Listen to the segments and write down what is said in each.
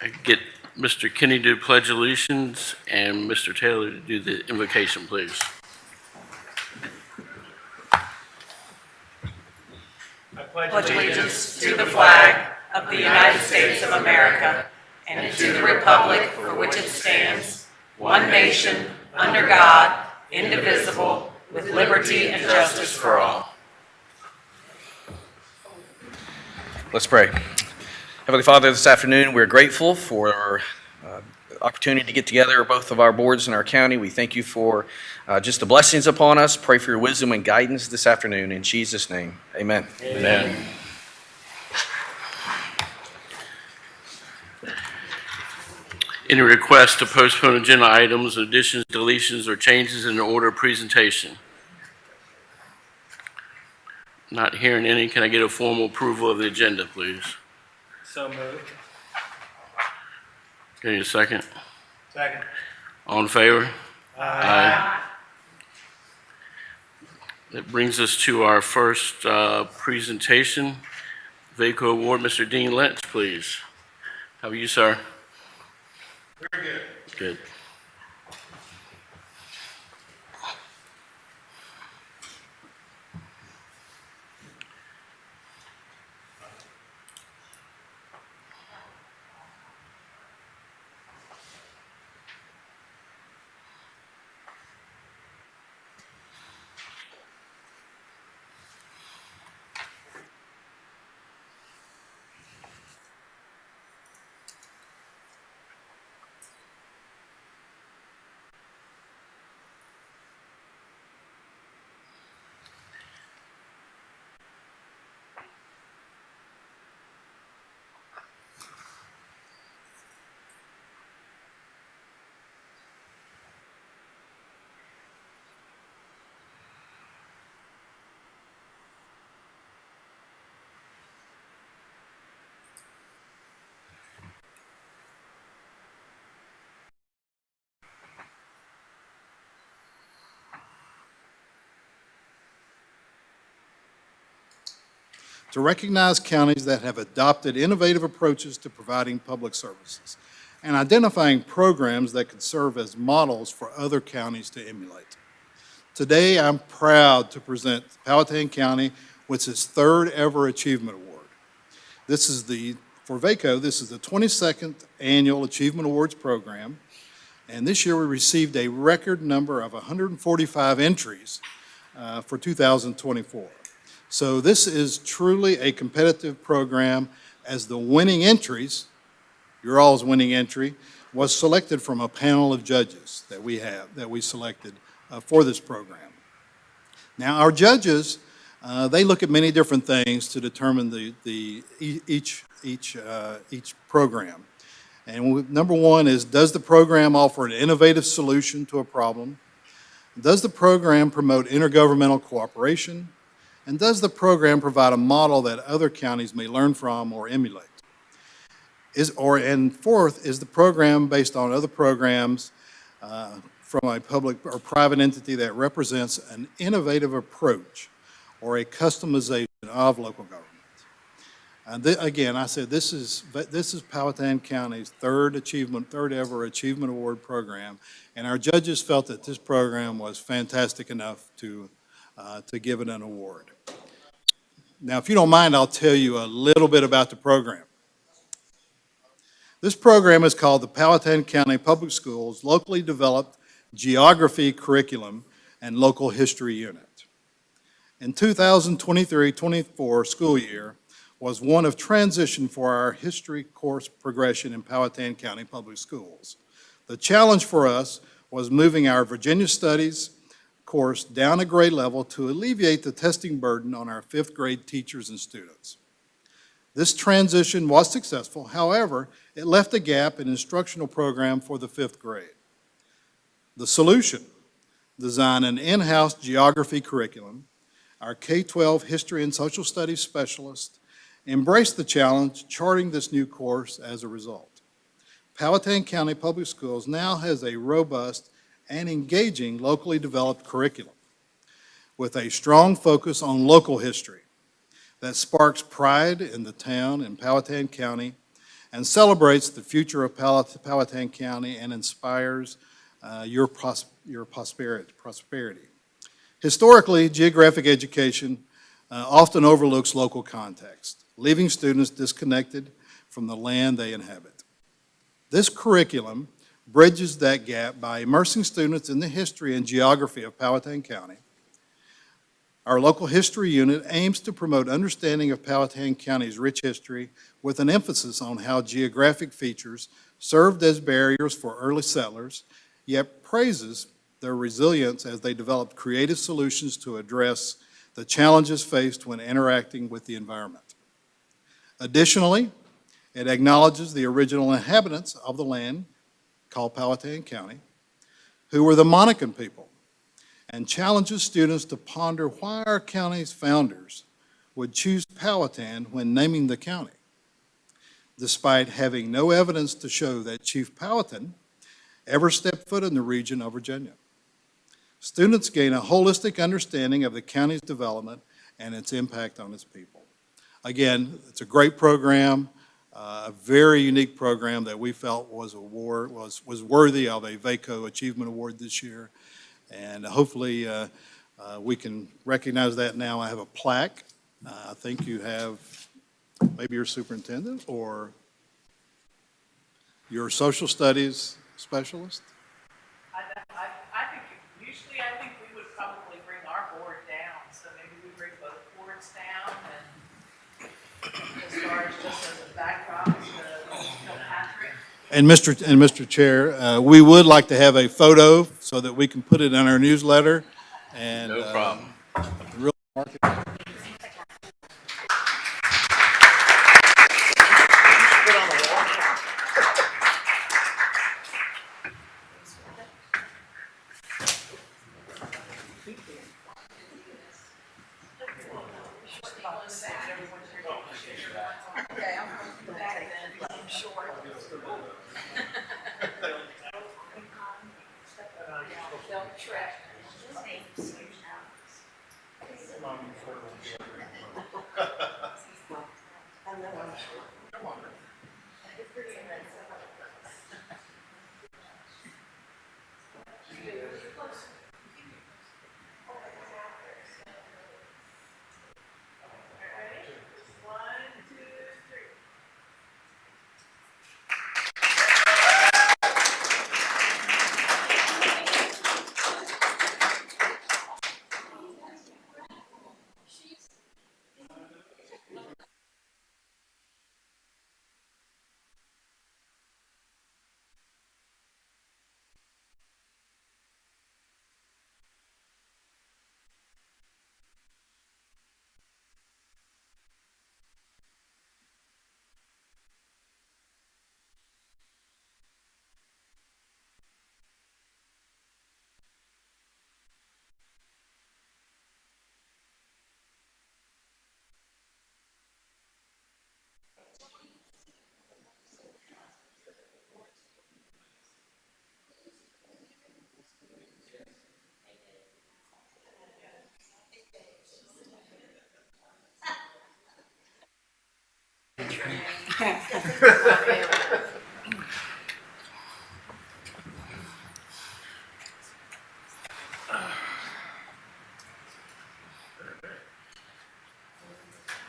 I get Mr. Kinney to pledge allegiance and Mr. Taylor to do the invocation, please. I pledge allegiance to the flag of the United States of America and to the republic for which it stands, one nation, under God, indivisible, with liberty and justice for all. Let's pray. Heavenly Father, this afternoon we're grateful for the opportunity to get together both of our boards in our county. We thank you for just the blessings upon us. Pray for your wisdom and guidance this afternoon. In Jesus' name, amen. Amen. Any requests to postpone agenda items, additions, deletions, or changes in the order of presentation? Not hearing any. Can I get a formal approval of the agenda, please? So moved. Can you a second? Second. All in favor? Aye. That brings us to our first presentation. VACO Award, Mr. Dean Lynch, please. How are you, sir? Very good. Good. To recognize counties that have adopted innovative approaches to providing public services and identifying programs that could serve as models for other counties to emulate. Today, I'm proud to present Powhatan County with its third ever Achievement Award. For VACO, this is the 22nd Annual Achievement Awards program, and this year we received a record number of 145 entries for 2024. So this is truly a competitive program, as the winning entries, your all's winning entry, was selected from a panel of judges that we selected for this program. Now, our judges, they look at many different things to determine each program. And number one is, does the program offer an innovative solution to a problem? Does the program promote intergovernmental cooperation? And does the program provide a model that other counties may learn from or emulate? And fourth, is the program based on other programs from a public or private entity that represents an innovative approach or a customization of local government? And again, I said this is Powhatan County's third ever Achievement Award program, and our judges felt that this program was fantastic enough to give it an award. Now, if you don't mind, I'll tell you a little bit about the program. This program is called the Powhatan County Public Schools Locally Developed Geography Curriculum and Local History Unit. In 2023-24 school year was one of transition for our history course progression in Powhatan County Public Schools. The challenge for us was moving our Virginia Studies course down a grade level to alleviate the testing burden on our 5th grade teachers and students. This transition was successful. However, it left a gap in instructional program for the 5th grade. The solution: design an in-house geography curriculum. Our K-12 history and social studies specialist embraced the challenge, charting this new course as a result. Powhatan County Public Schools now has a robust and engaging locally developed curriculum with a strong focus on local history that sparks pride in the town and Powhatan County and celebrates the future of Powhatan County and inspires your prosperity. Historically, geographic education often overlooks local context, leaving students disconnected from the land they inhabit. This curriculum bridges that gap by immersing students in the history and geography of Powhatan County. Our local history unit aims to promote understanding of Powhatan County's rich history with an emphasis on how geographic features served as barriers for early settlers, yet praises their resilience as they developed creative solutions to address the challenges faced when interacting with the environment. Additionally, it acknowledges the original inhabitants of the land called Powhatan County, who were the Monacan people, and challenges students to ponder why our county's founders would choose Powhatan when naming the county, despite having no evidence to show that Chief Powhatan ever stepped foot in the region of Virginia. Students gain a holistic understanding of the county's development and its impact on its people. Again, it's a great program, a very unique program that we felt was worthy of a VACO Achievement Award this year. And hopefully we can recognize that now. I have a plaque. I think you have maybe your superintendent or your social studies specialist. I think we would probably bring our board down, so maybe we bring both boards down, and as far as just as a backdrop to Patrick. And Mr. Chair, we would like to have a photo so that we can put it in our newsletter. And No problem. Really mark it. Okay, I'm going back then, I'm short. Don't trip.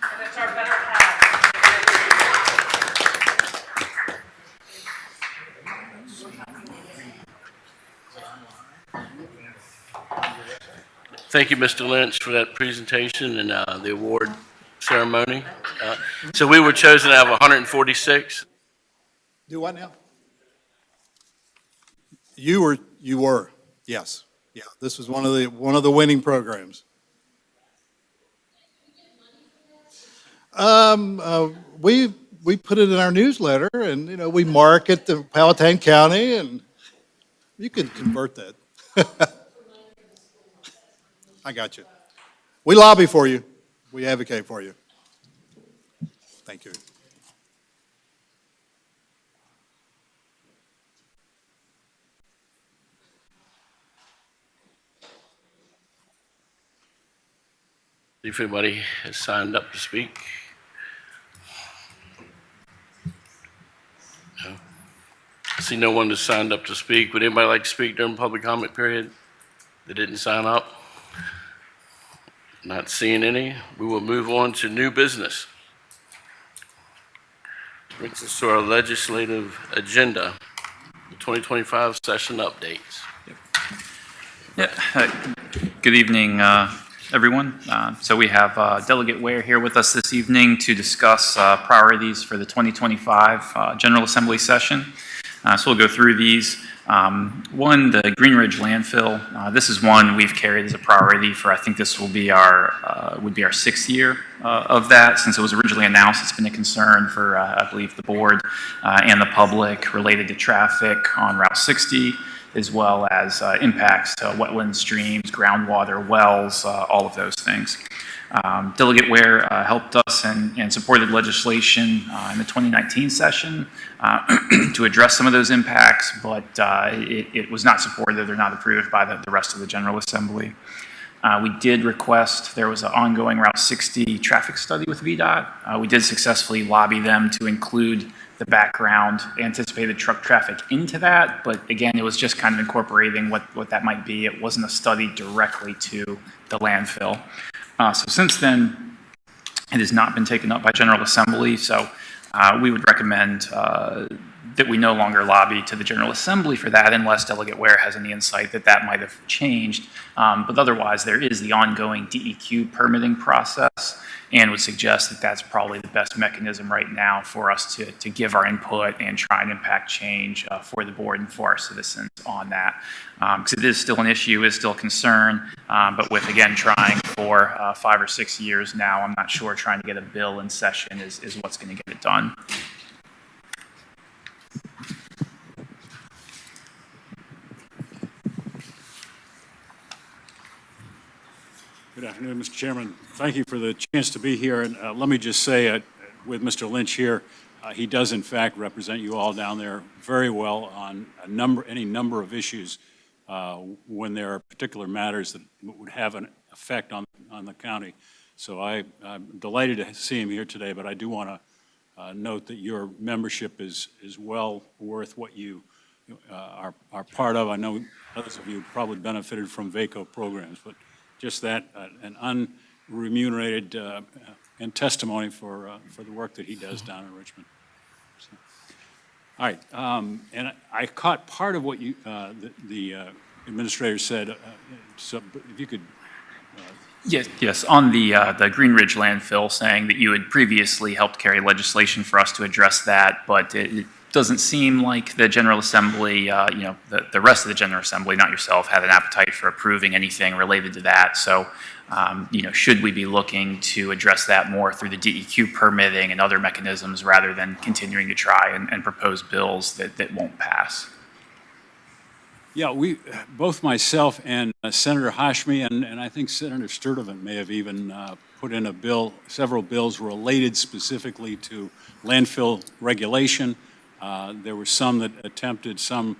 And it's our better half. Thank you, Mr. Lynch, for that presentation and the award ceremony. So we were chosen out of 146. Do what now? You were, yes. Yeah, this was one of the winning programs. We put it in our newsletter, and we market the Powhatan County, and you can convert that. I got you. We lobby for you. We advocate for you. Thank you. See if anybody has signed up to speak. See no one has signed up to speak. Would anybody like to speak during public comment period that didn't sign up? Not seeing any. We will move on to new business. Brings us to our legislative agenda, the 2025 session updates. Good evening, everyone. So we have Delegate Ware here with us this evening to discuss priorities for the 2025 General Assembly session. So we'll go through these. One, the Green Ridge landfill. This is one we've carried as a priority for, I think this will be our 6th year of that. Since it was originally announced, it's been a concern for, I believe, the board and the public related to traffic on Route 60, as well as impacts to wetland streams, groundwater, wells, all of those things. Delegate Ware helped us and supported legislation in the 2019 session to address some of those impacts, but it was not supported or not approved by the rest of the General Assembly. We did request, there was an ongoing Route 60 traffic study with VDOT. We did successfully lobby them to include the background anticipated truck traffic into that, but again, it was just kind of incorporating what that might be. It wasn't a study directly to the landfill. So since then, it has not been taken up by General Assembly, so we would recommend that we no longer lobby to the General Assembly for that unless Delegate Ware has any insight that that might have changed. But otherwise, there is the ongoing DEQ permitting process, and would suggest that that's probably the best mechanism right now for us to give our input and try and impact change for the board and for our citizens on that. Because it is still an issue, is still a concern, but with, again, trying for 5 or 6 years now, I'm not sure trying to get a bill in session is what's going to get it done. Good afternoon, Mr. Chairman. Thank you for the chance to be here. And let me just say, with Mr. Lynch here, he does in fact represent you all down there very well on any number of issues when there are particular matters that would have an effect on the county. So I'm delighted to see him here today, but I do want to note that your membership is well worth what you are part of. I know others of you probably benefited from VACO programs, but just that, an unremunerated and testimony for the work that he does down in Richmond. So, all right, and I caught part of what you the administrator said. So if you could. Yes. On the Green Ridge landfill, saying that you had previously helped carry legislation for us to address that, but it doesn't seem like the General Assembly, the rest of the General Assembly, not yourself, had an appetite for approving anything related to that. So, should we be looking to address that more through the DEQ permitting and other mechanisms rather than continuing to try and propose bills that won't pass? Yeah, both myself and Senator Hashmi and I think Senator Sturtevant may have even put in a bill, several bills related specifically to landfill regulation. There were some that attempted some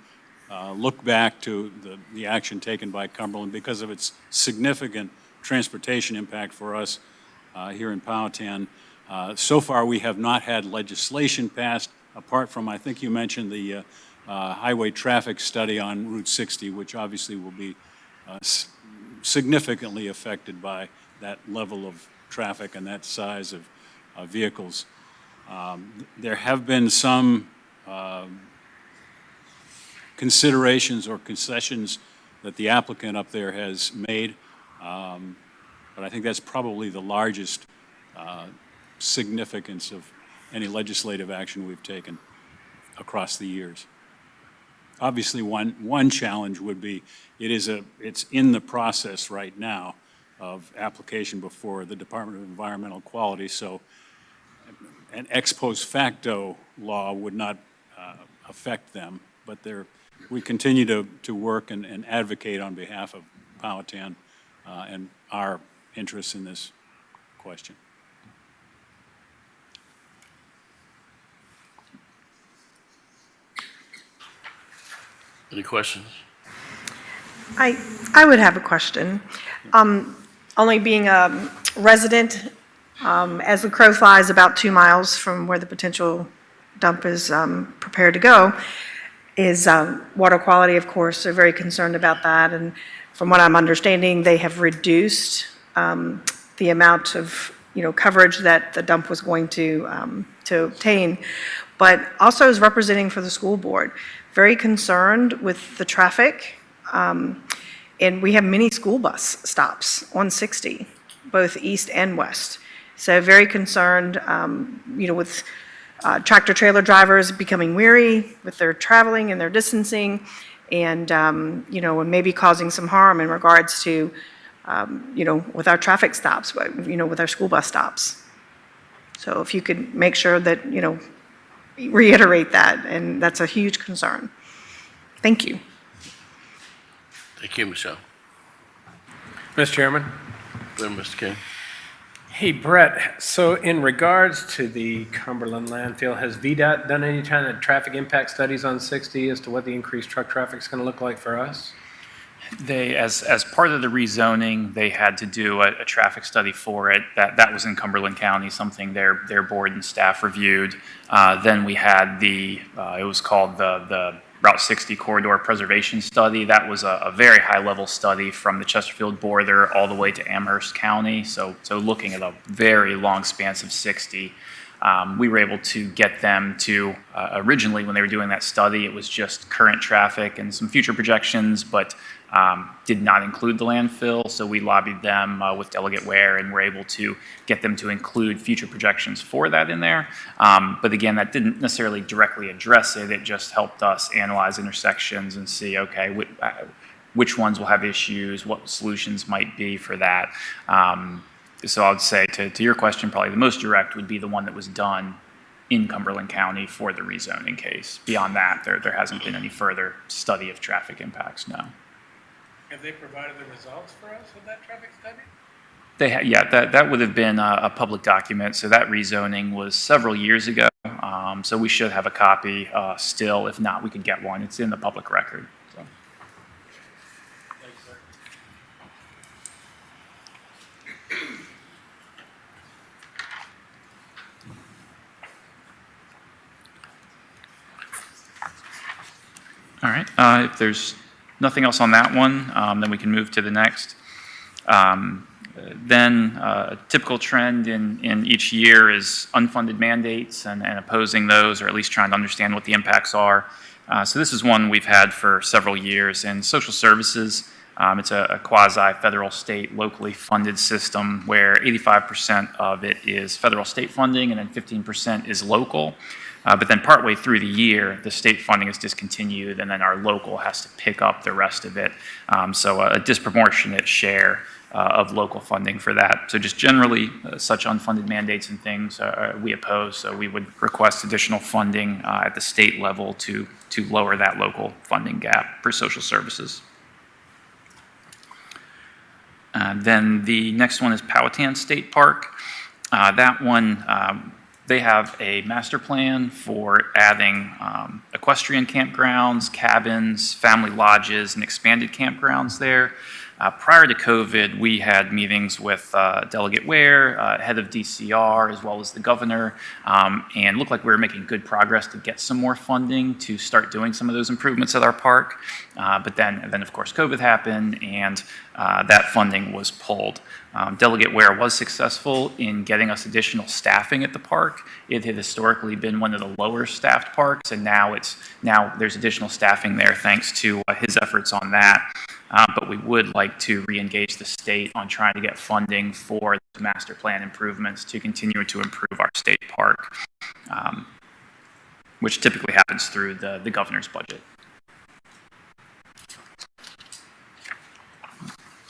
look back to the action taken by Cumberland because of its significant transportation impact for us here in Powhatan. So far, we have not had legislation passed, apart from, I think you mentioned, the highway traffic study on Route 60, which obviously will be significantly affected by that level of traffic and that size of vehicles. There have been some considerations or concessions that the applicant up there has made, but I think that's probably the largest significance of any legislative action we've taken across the years. Obviously, one challenge would be it's in the process right now of application before the Department of Environmental Quality, so an ex post facto law would not affect them, but we continue to work and advocate on behalf of Powhatan and our interests in this question. Any questions? I would have a question. Only being a resident, as the crow flies about 2 miles from where the potential dump is prepared to go, is water quality, of course. They're very concerned about that. And from what I'm understanding, they have reduced the amount of, coverage that the dump was going to obtain. But also is representing for the school board, very concerned with the traffic. And we have many school bus stops on 60, both east and west. So very concerned, with tractor trailer drivers becoming weary with their traveling and their distancing, and, and maybe causing some harm in regards to, with our traffic stops, with our school bus stops. So if you could make sure that, reiterate that, and that's a huge concern. Thank you. Thank you, Michelle. Mr. Chairman. Then, Mr. King. Hey, Brett, so in regards to the Cumberland landfill, has VDOT done any kind of traffic impact studies on 60 as to what the increased truck traffic is going to look like for us? They, as part of the rezoning, they had to do a traffic study for it. That was in Cumberland County, something their board and staff reviewed. Then we had it was called the Route 60 Corridor Preservation Study. That was a very high-level study from the Chesterfield border all the way to Amherst County. So looking at a very long span of 60. We were able to get them to, originally when they were doing that study, it was just current traffic and some future projections, but did not include the landfill. So we lobbied them with Delegate Ware and were able to get them to include future projections for that in there. But again, that didn't necessarily directly address it. It just helped us analyze intersections and see, okay, which ones will have issues, what solutions might be for that. So I would say to your question, probably the most direct would be the one that was done in Cumberland County for the rezoning case. Beyond that, there hasn't been any further study of traffic impacts, no. Have they provided the results for us with that traffic study? That would have been a public document. So that rezoning was several years ago. So we should have a copy still. If not, we could get one. It's in the public record. So. Thanks, sir. All right. If there's nothing else on that one, then we can move to the next. Then a typical trend in each year is unfunded mandates and opposing those, or at least trying to understand what the impacts are. So this is one we've had for several years. In social services, it's a quasi-federal, state, locally funded system where 85% of it is federal state funding and then 15% is local. But then partway through the year, the state funding is discontinued, and then our local has to pick up the rest of it. So a disproportionate share of local funding for that. So just generally, such unfunded mandates and things we oppose. So we would request additional funding at the state level to lower that local funding gap for social services. Then the next one is Powhatan State Park. That one, they have a master plan for adding equestrian campgrounds, cabins, family lodges, and expanded campgrounds there. Prior to COVID, we had meetings with Delegate Ware, head of DCR, as well as the governor, and looked like we were making good progress to get some more funding to start doing some of those improvements at our park. But then, of course, COVID happened, and that funding was pulled. Delegate Ware was successful in getting us additional staffing at the park. It had historically been one of the lower staffed parks, and now there's additional staffing there thanks to his efforts on that. But we would like to re-engage the state on trying to get funding for the master plan improvements to continue to improve our state park, which typically happens through the governor's budget.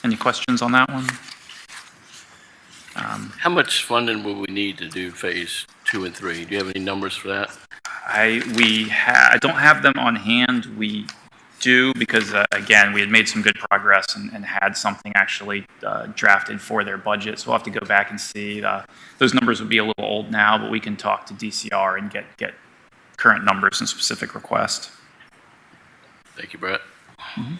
Any questions on that one? How much funding will we need to do phase 2 and 3? Do you have any numbers for that? I don't have them on hand. We do because, again, we had made some good progress and had something actually drafted for their budget. So we'll have to go back and see. Those numbers would be a little old now, but we can talk to DCR and get current numbers and specific requests. Thank you, Brett. Mm-hmm.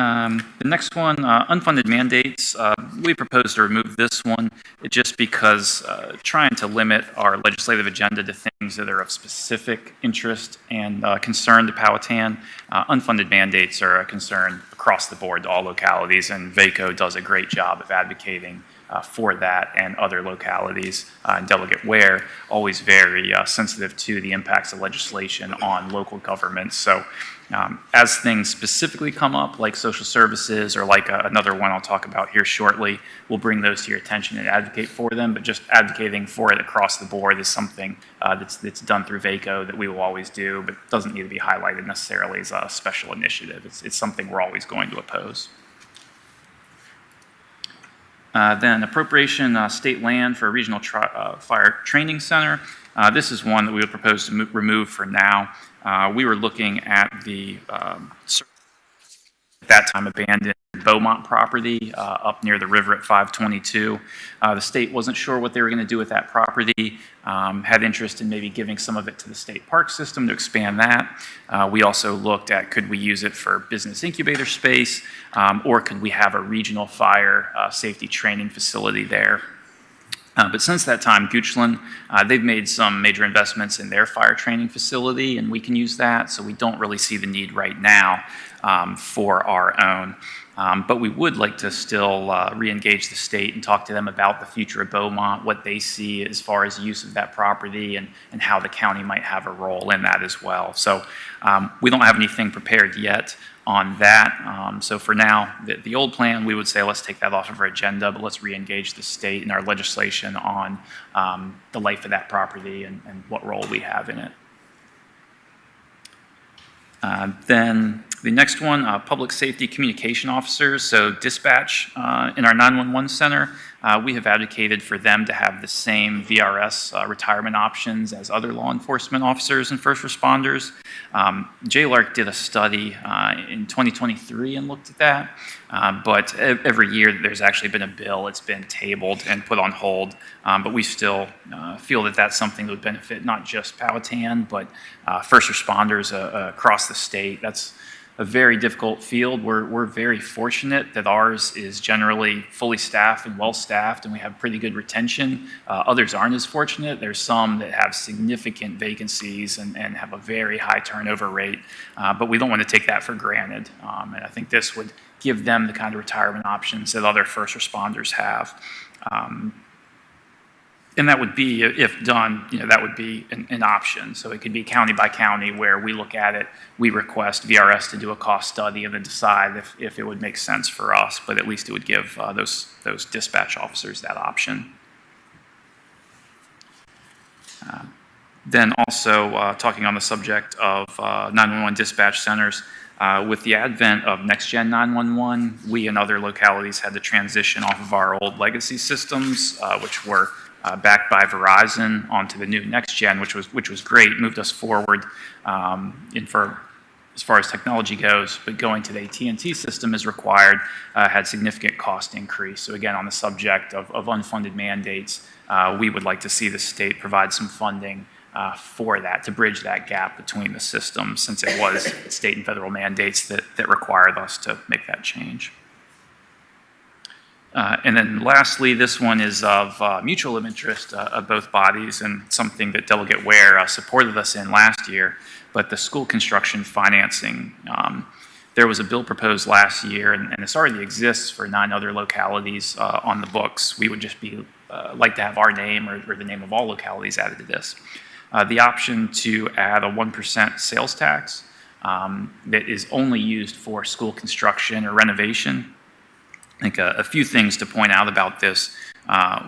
The next one, unfunded mandates. We propose to remove this one just because trying to limit our legislative agenda to things that are of specific interest and concern to Powhatan. Unfunded mandates are a concern across the board to all localities, and VACO does a great job of advocating for that, and other localities. And Delegate Ware, always very sensitive to the impacts of legislation on local governments. So as things specifically come up, like social services or like another one I'll talk about here shortly, we'll bring those to your attention and advocate for them. But just advocating for it across the board is something that's done through VACO that we will always do, but doesn't need to be highlighted necessarily as a special initiative. It's something we're always going to oppose. Then appropriation state land for a regional fire training center. This is one that we would propose to remove for now. We were looking at the, at that time, abandoned Beaumont property up near the river at 522. The state wasn't sure what they were going to do with that property, had interest in maybe giving some of it to the state park system to expand that. We also looked at, could we use it for business incubator space, or could we have a regional fire safety training facility there? But since that time, Goochland, they've made some major investments in their fire training facility, and we can use that, so we don't really see the need right now for our own. But we would like to still re-engage the state and talk to them about the future of Beaumont, what they see as far as use of that property, and how the county might have a role in that as well. So we don't have anything prepared yet on that. So for now, the old plan, we would say let's take that off of our agenda, but let's re-engage the state and our legislation on the life of that property and what role we have in it. Then the next one, public safety communication officers, so dispatch in our 911 center. We have advocated for them to have the same VRS retirement options as other law enforcement officers and first responders. JLARC did a study in 2023 and looked at that, but every year there's actually been a bill. It's been tabled and put on hold, but we still feel that that's something that would benefit not just Powhatan, but first responders across the state. That's a very difficult field. We're very fortunate that ours is generally fully staffed and well-staffed, and we have pretty good retention. Others aren't as fortunate. There's some that have significant vacancies and have a very high turnover rate, but we don't want to take that for granted. And I think this would give them the kind of retirement options that other first responders have. And that would be, if done, that would be an option. So it could be county by county where we look at it, we request VRS to do a cost study and then decide if it would make sense for us, but at least it would give those dispatch officers that option. Then also talking on the subject of 911 dispatch centers, with the advent of NextGen 911, we and other localities had to transition off of our old legacy systems, which were backed by Verizon, onto the new NextGen, which was great, moved us forward as far as technology goes, but going to the AT&T system is required, had significant cost increase. So again, on the subject of unfunded mandates, we would like to see the state provide some funding for that, to bridge that gap between the systems, since it was state and federal mandates that required us to make that change. And then lastly, this one is of mutual interest of both bodies, and something that Delegate Ware supported us in last year, but the school construction financing. There was a bill proposed last year, and this already exists for 9 other localities on the books. We would just be like to have our name or the name of all localities added to this. The option to add a 1% sales tax that is only used for school construction or renovation. I think a few things to point out about this.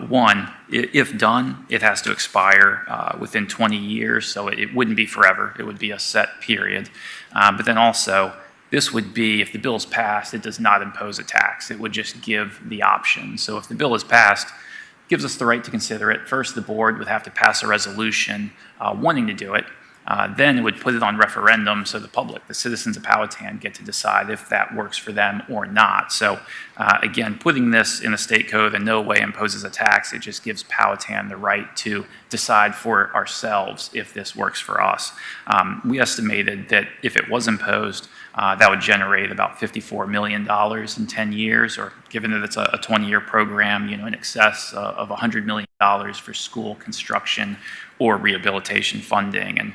One, if done, it has to expire within 20 years, so it wouldn't be forever. It would be a set period. But then also, this would be, if the bill is passed, it does not impose a tax. It would just give the option. So if the bill is passed, it gives us the right to consider it. First, the board would have to pass a resolution wanting to do it. then it would put it on referendum so the public, the citizens of Powhatan, get to decide if that works for them or not. So again, putting this in the state code in no way imposes a tax. It just gives Powhatan the right to decide for ourselves if this works for us. We estimated that if it was imposed, that would generate about $54 million in 10 years, or given that it's a 20-year program, in excess of $100 million for school construction or rehabilitation funding. And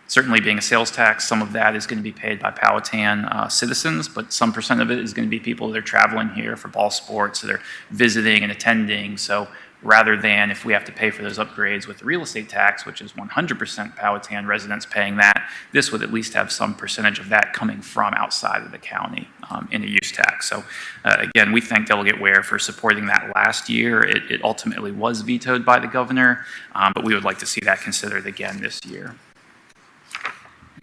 certainly being a sales tax, some of that is going to be paid by Powhatan citizens, but some percent of it is going to be people that are traveling here for ball sports, that are visiting and attending. So rather than if we have to pay for those upgrades with the real estate tax, which is 100% Powhatan residents paying that, this would at least have some percentage of that coming from outside of the county in a use tax. So again, we thank Delegate Ware for supporting that last year. It ultimately was vetoed by the governor, but we would like to see that considered again this year.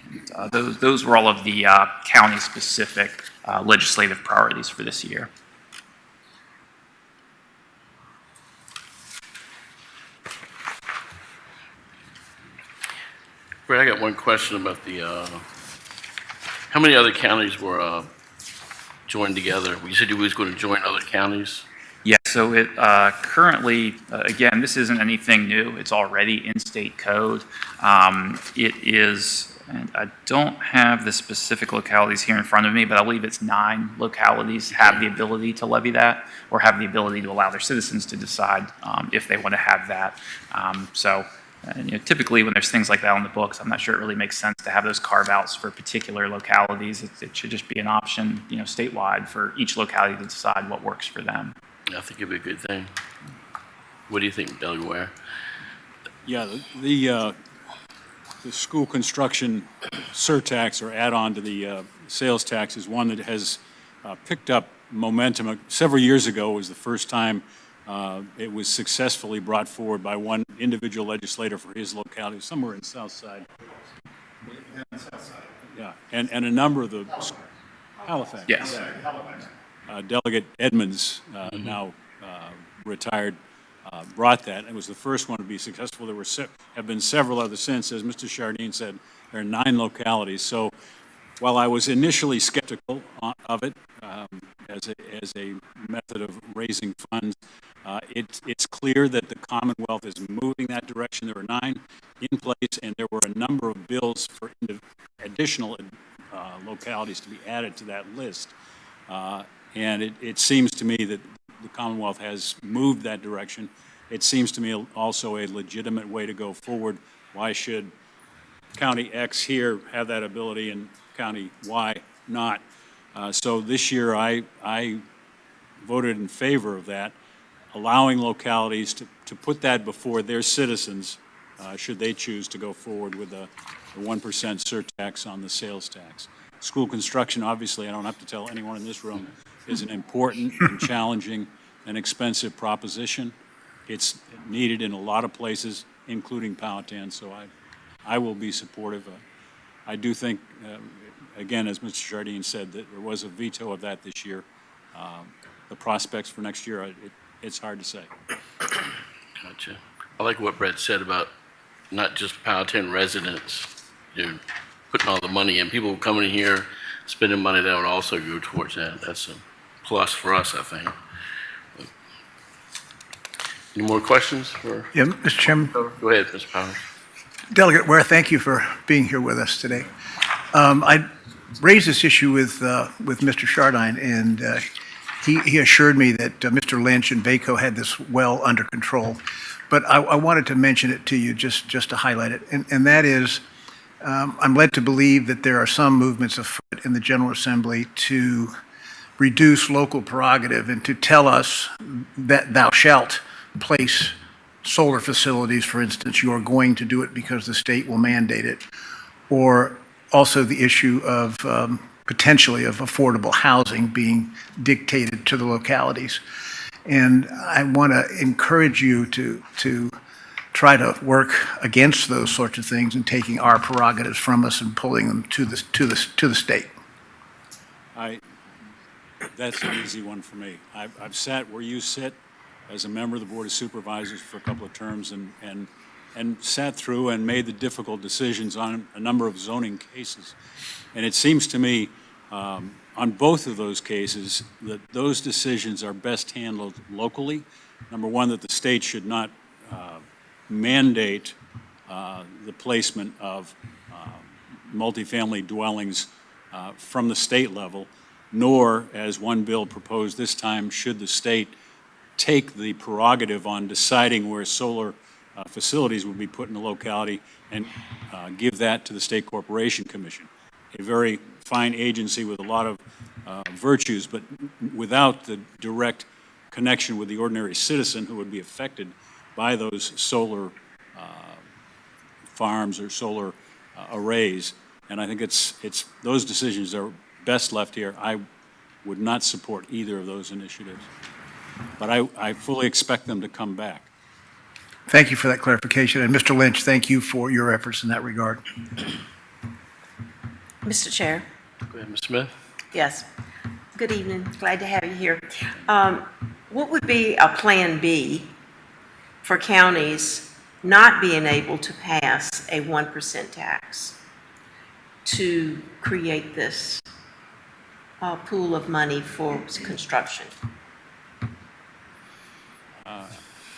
And, those were all of the county-specific legislative priorities for this year. Brad, I got one question about how many other counties were joined together? You said you was going to join other counties? Yeah, so it currently, again, this isn't anything new. It's already in state code. It is, and I don't have the specific localities here in front of me, but I believe it's 9 localities have the ability to levy that, or have the ability to allow their citizens to decide if they want to have that. Typically when there's things like that on the books, I'm not sure it really makes sense to have those carve-outs for particular localities. It should just be an option, statewide for each locality to decide what works for them. I think it'd be a good thing. What do you think, Delegate Ware? Yeah, the school construction surtax, or add-on to the sales tax, is one that has picked up momentum. Several years ago was the first time it was successfully brought forward by one individual legislator for his locality, somewhere in South Side. Yeah, and a number of the Halifax. Yes. Delegate Edmonds, now retired, brought that. It was the first one to be successful. There have been several others since. As Mr. Chardin said, there are 9 localities. So while I was initially skeptical of it as a method of raising funds, it's clear that the Commonwealth is moving that direction. There are 9 in place, and there were a number of bills for additional localities to be added to that list. And it seems to me that the Commonwealth has moved that direction. It seems to me also a legitimate way to go forward. Why should County X here have that ability and County Y not? So this year I voted in favor of that, allowing localities to put that before their citizens, should they choose to go forward with the 1% surtax on the sales tax. School construction, obviously, I don't have to tell anyone in this room, is an important and challenging and expensive proposition. It's needed in a lot of places, including Powhatan, so I will be supportive. I do think, again, as Mr. Chardin said, that there was a veto of that this year. The prospects for next year, it's hard to say. Gotcha. I like what Brett said about not just Powhatan residents, putting all the money in. People coming in here, spending money, that would also go towards that. That's a plus for us, I think. Any more questions? Yeah, Mr. Chairman. Go ahead, Mr. Powers. Delegate Ware, thank you for being here with us today. I raised this issue with Mr. Chardin, and he assured me that Mr. Lynch and VACO had this well under control. But I wanted to mention it to you just to highlight it, and that is, I'm led to believe that there are some movements afoot in the General Assembly to reduce local prerogative and to tell us that thou shalt place solar facilities, for instance. You are going to do it because the state will mandate it. Or also the issue of potentially of affordable housing being dictated to the localities. And I want to encourage you to try to work against those sorts of things and taking our prerogatives from us and pulling them to the state. That's an easy one for me. I've sat where you sit as a member of the Board of Supervisors for a couple of terms, and and sat through and made the difficult decisions on a number of zoning cases. And it seems to me, on both of those cases, that those decisions are best handled locally. Number one, that the state should not mandate the placement of multifamily dwellings from the state level, nor, as one bill proposed this time, should the state take the prerogative on deciding where solar facilities would be put in the locality and give that to the State Corporation Commission, a very fine agency with a lot of virtues, but without the direct connection with the ordinary citizen who would be affected by those solar farms or solar arrays. And I think it's those decisions are best left here. I would not support either of those initiatives, but I fully expect them to come back. Thank you for that clarification. And Mr. Lynch, thank you for your efforts in that regard. Mr. Chair. Go ahead, Ms. Smith. Yes. Good evening. Glad to have you here. What would be a Plan B for counties not being able to pass a 1% tax to create this pool of money for construction?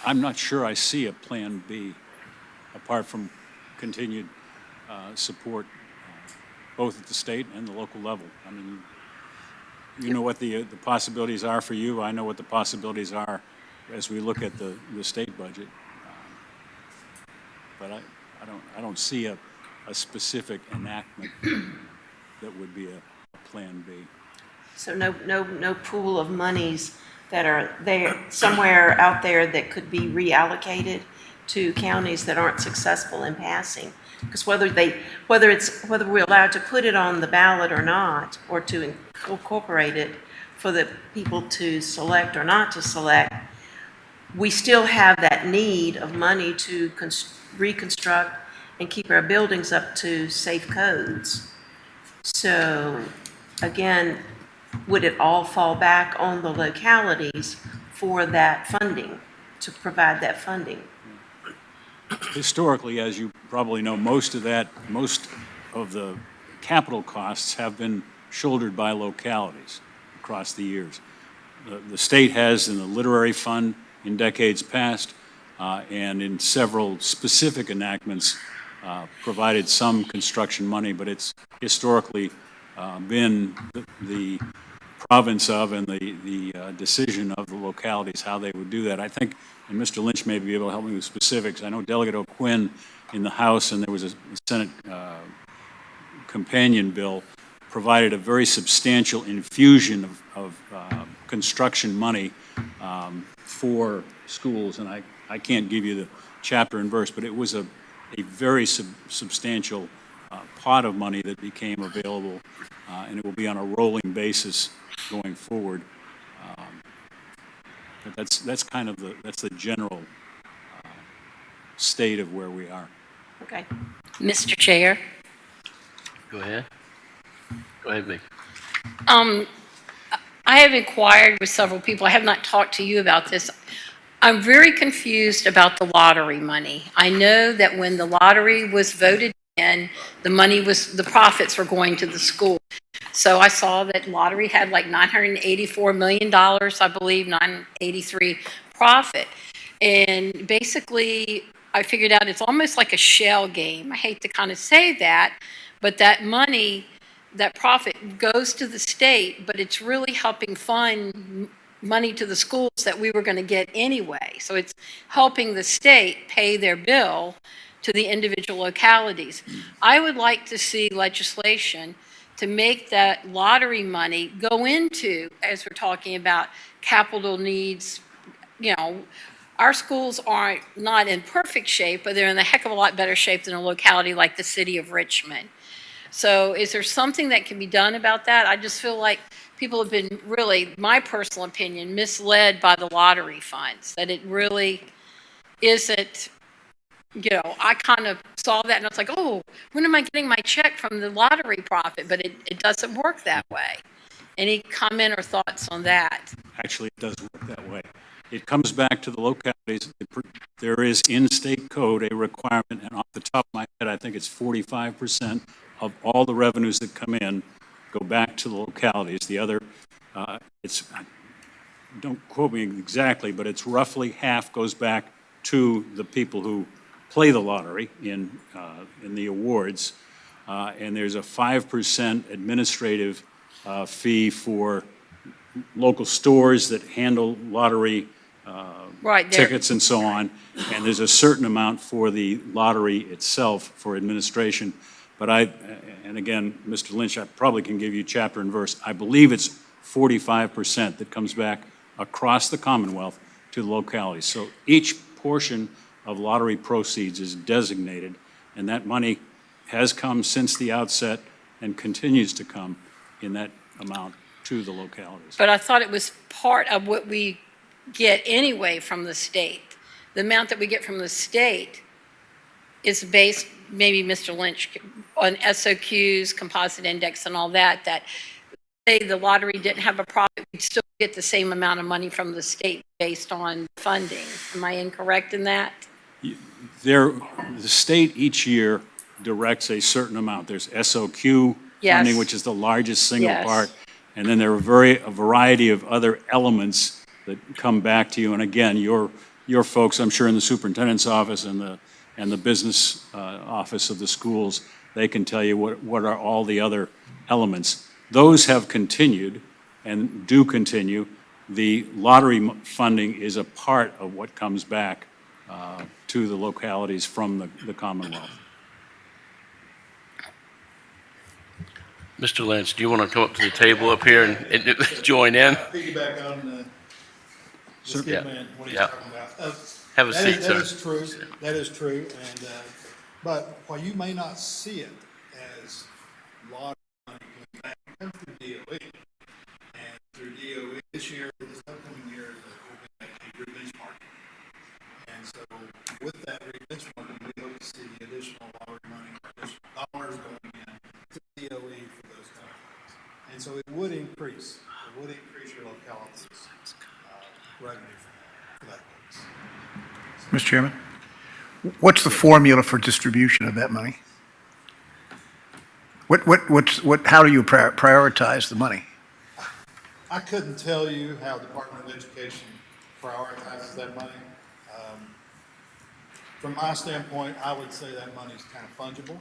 I'm not sure I see a Plan B apart from continued support both at the state and the local level. I mean, you know what the possibilities are for you. I know what the possibilities are as we look at the state budget. But I don't see a specific enactment that would be a Plan B. So no pool of monies that are there, somewhere out there that could be reallocated to counties that aren't successful in passing? Because whether we're allowed to put it on the ballot or not, or to incorporate it for the people to select or not to select, we still have that need of money to reconstruct and keep our buildings up to safe codes. So again, would it all fall back on the localities for that funding, to provide that funding? Historically, as you probably know, most of the capital costs have been shouldered by localities across the years. The state has in the literary fund in decades past, and in several specific enactments, provided some construction money, but it's historically been the province of and the decision of the localities how they would do that. I think, and Mr. Lynch may be able to help me with specifics, I know Delegate O'Quinn in the House, and there was a Senate companion bill, provided a very substantial infusion of construction money for schools, and I can't give you the chapter and verse, but it was a very substantial pot of money that became available, and it will be on a rolling basis going forward. But that's kind of the general state of where we are. Okay. Mr. Chair, Go ahead. Go ahead, Vic. I have inquired with several people. I have not talked to you about this. I'm very confused about the lottery money. I know that when the lottery was voted in, the profits were going to the school. So I saw that lottery had like $984 million, I believe, 983 profit. And basically, I figured out it's almost like a shell game. I hate to kind of say that, but that money, that profit goes to the state, but it's really helping fund money to the schools that we were going to get anyway. So it's helping the state pay their bill to the individual localities. I would like to see legislation to make that lottery money go into, as we're talking about, capital needs. You know, our schools aren't not in perfect shape, but they're in a heck of a lot better shape than a locality like the city of Richmond. So is there something that can be done about that? I just feel like people have been really, my personal opinion, misled by the lottery funds, that it really isn't, you know, I kind of saw that and I was like, oh, when am I getting my check from the lottery profit? But it doesn't work that way. Any comment or thoughts on that? Actually, it does work that way. it comes back to the localities. There is in state code a requirement, and off the top of my head, I think it's 45% of all the revenues that come in go back to the localities. The other, don't quote me exactly, but it's roughly half goes back to the people who play the lottery in the awards. And there's a 5% administrative fee for local stores that handle lottery Right there. tickets and so on. And there's a certain amount for the lottery itself for administration. But and again, Mr. Lynch, I probably can give you chapter and verse. I believe it's 45% that comes back across the Commonwealth to the localities. So each portion of lottery proceeds is designated, and that money has come since the outset and continues to come in that amount to the localities. But I thought it was part of what we get anyway from the state. The amount that we get from the state is based, maybe Mr. Lynch, on SOQs, composite index and all that, that say the lottery didn't have a profit, we'd still get the same amount of money from the state based on funding. Am I incorrect in that? The state each year directs a certain amount. There's SOQ Yes. funding, which is the largest single Yes. part. And then there are a variety of other elements that come back to you. And again, your folks, I'm sure in the superintendent's office and the business office of the schools, they can tell you what are all the other elements. Those have continued and do continue. The lottery funding is a part of what comes back to the localities from the Commonwealth. Mr. Lynch, do you want to come up to the table up here and join in? Piggyback on Sure. the skip man, what he's Yeah. talking about. Have a seat, sir. That is true, that is true, and, but while you may not see it as lottery money coming back, it comes through DOE. And through DOE this year, this upcoming year, we'll be making re-benchmarking. And so with that re-benchmarking, we hope to see the additional lottery money, additional dollars going in to DOE for those kind of things. And so it would increase your locality's revenue for that purpose. Mr. Chairman, what's the formula for distribution of that money? How do you prioritize the money? I couldn't tell you how Department of Education prioritizes that money. From my standpoint, I would say that money's kind of fungible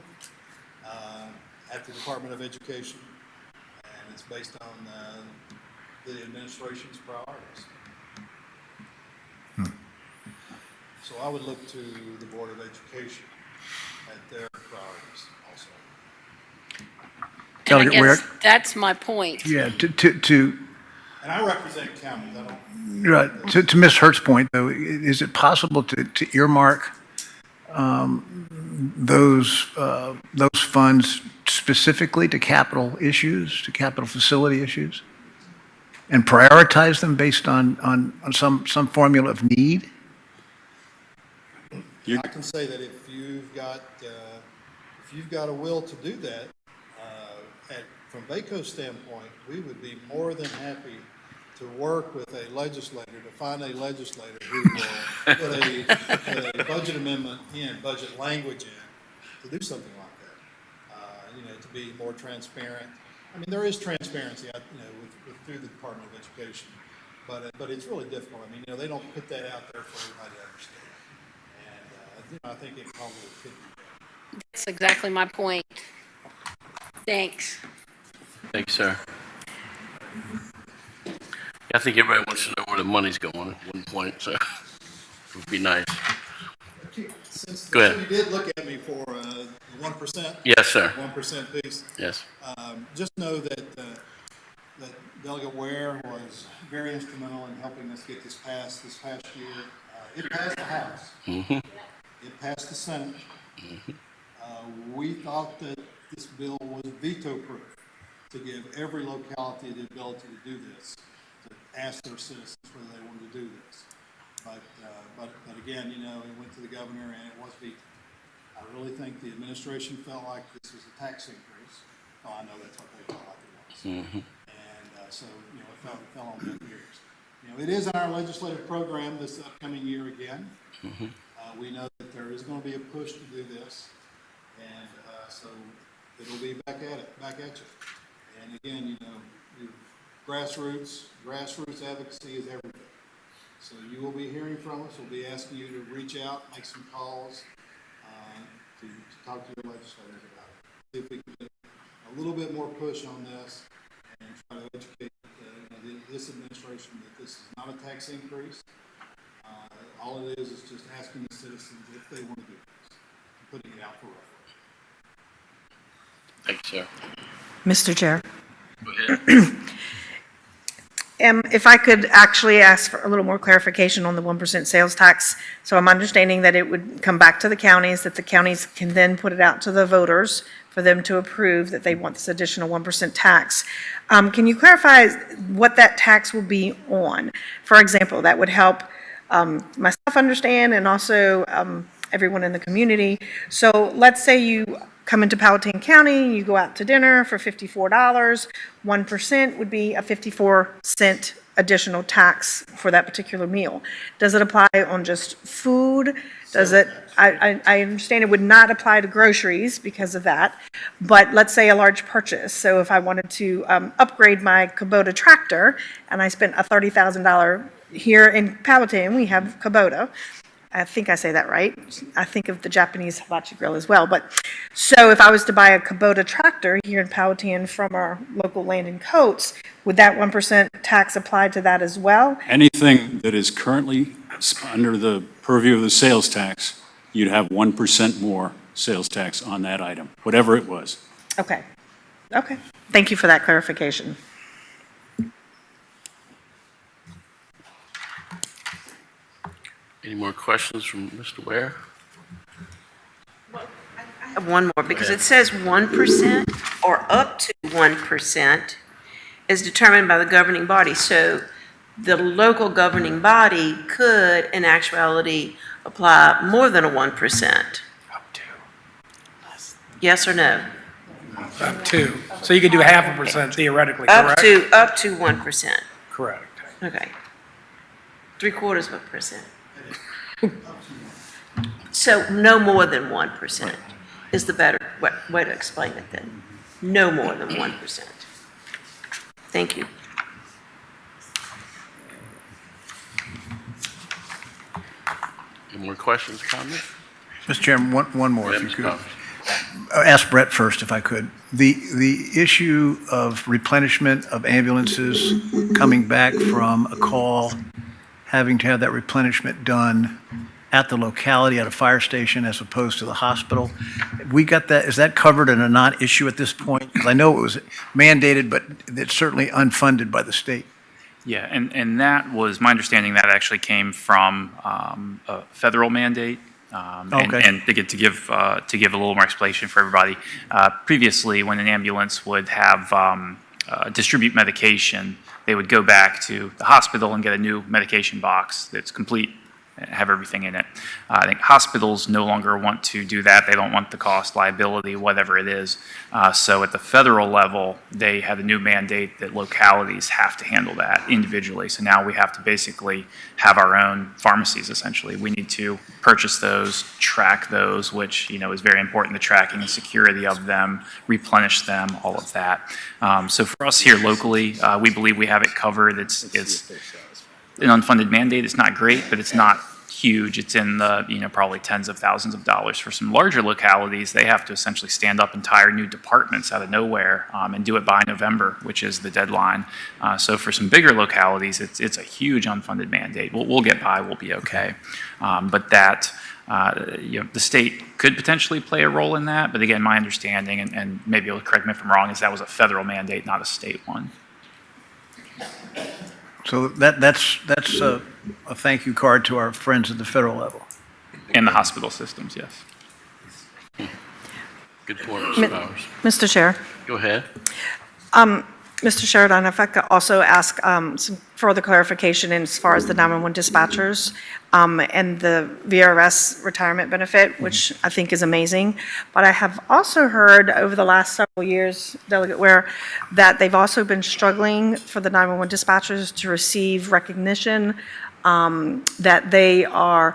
at the Department of Education, and it's based on the administration's priorities. So I would look to the Board of Education at their priorities also. And I Delegate Ware? guess that's my point. Yeah, And I represent counties, I don't. right, to Ms. Hurt's point, though, is it possible to earmark those funds specifically to capital issues, to capital facility issues? And prioritize them based on some formula of need? I can say that if you've got a will to do that, from VACO's standpoint, we would be more than happy to work with a legislator, to find a legislator who will put a budget amendment in, budget language in, to do something like that. To be more transparent. I mean, there is transparency, through the Department of Education, but it's really difficult. I mean, they don't put that out there for everybody to understand. And, I think it probably could be. That's exactly my point. Thanks. Thanks, sir. I think everybody wants to know where the money's going at one point, so it would be nice. Since Go ahead. you did look at me for the 1%. Yes, sir. 1% piece. Yes. Just know that Delegate Ware was very instrumental in helping us get this passed this past year. It passed the House. Mm-hmm. It passed the Senate. We thought that this bill was veto-proof to give every locality the ability to do this, to ask their citizens whether they wanted to do this. But again, it went to the governor and it was vetoed. I really think the administration felt like this was a tax increase. Well, I know that's what they felt like it was. Mm-hmm. And so, it fell on deaf ears. It is in our legislative program this upcoming year again. We know that there is going to be a push to do this, and so it'll be back at you. And again, grassroots advocacy is everything. So you will be hearing from us. We'll be asking you to reach out, make some calls, to talk to your legislators about it. See if we can get a little bit more push on this and try to educate this administration that this is not a tax increase. All it is just asking the citizens if they want to do this, and putting it out for referendum. Thanks, sir. Mr. Chair, Go ahead. if I could actually ask for a little more clarification on the 1% sales tax. So I'm understanding that it would come back to the counties, that the counties can then put it out to the voters for them to approve that they want this additional 1% tax. Can you clarify what that tax will be on? For example, that would help myself understand and also everyone in the community. So let's say you come into Powhatan County, you go out to dinner for $54, 1% would be a 54-cent additional tax for that particular meal. Does it apply on just food? Does it, I understand it would not apply to groceries because of that, but let's say a large purchase. So if I wanted to upgrade my Kubota tractor and I spent a $30,000 here in Powhatan, we have Kubota. I think I say that right. I think of the Japanese hibachi grill as well. But so if I was to buy a Kubota tractor here in Powhatan from our local land and coats, would that 1% tax apply to that as well? Anything that is currently under the purview of the sales tax, you'd have 1% more sales tax on that item, whatever it was. Okay. Okay. Thank you for that clarification. Any more questions from Mr. Ware? One more, because it says 1% or up to 1% is determined by the governing body. So the local governing body could, in actuality, apply more than a 1%. Yes or no? Up to. So you could do 0.5% theoretically, correct? Up to 1%. Correct. Okay. 0.75%. So no more than 1% is the better way to explain it then. No more than 1%. Thank you. Any more questions, comments? Mr. Chairman, one more if you Ms. could. Powers. Ask Brett first if I could. The issue of replenishment of ambulances coming back from a call, having to have that replenishment done at the locality, at a fire station, as opposed to the hospital. We got that, is that covered in a non-issue at this point? Because I know it was mandated, but it's certainly unfunded by the state. Yeah, and that was, my understanding, that actually came from a federal mandate. Okay. And to give a little more explanation for everybody, previously, when an ambulance would have distribute medication, they would go back to the hospital and get a new medication box that's complete, have everything in it. I think hospitals no longer want to do that. They don't want the cost, liability, whatever it is. So at the federal level, they have a new mandate that localities have to handle that individually. So now we have to basically have our own pharmacies, essentially. We need to purchase those, track those, which, is very important, the tracking and security of them, replenish them, all of that. So for us here locally, we believe we have it covered. It's an unfunded mandate. It's not great, but it's not huge. It's in the, probably tens of thousands of dollars. For some larger localities, they have to essentially stand up entire new departments out of nowhere and do it by November, which is the deadline. So for some bigger localities, it's a huge unfunded mandate. We'll get by. We'll be okay. But that, the state could potentially play a role in that. But again, my understanding, and maybe you'll correct me if I'm wrong, is that was a federal mandate, not a state one. So that's a thank you card to our friends at the federal level. In the hospital systems, yes. Good point, Ms. Powers. Mr. Chair. Go ahead. Mr. Sheridan, if I could also ask some further clarification as far as the 911 dispatchers and the VRS retirement benefit, which I think is amazing. But I have also heard over the last several years, Delegate Ware, that they've also been struggling for the 911 dispatchers to receive recognition that they are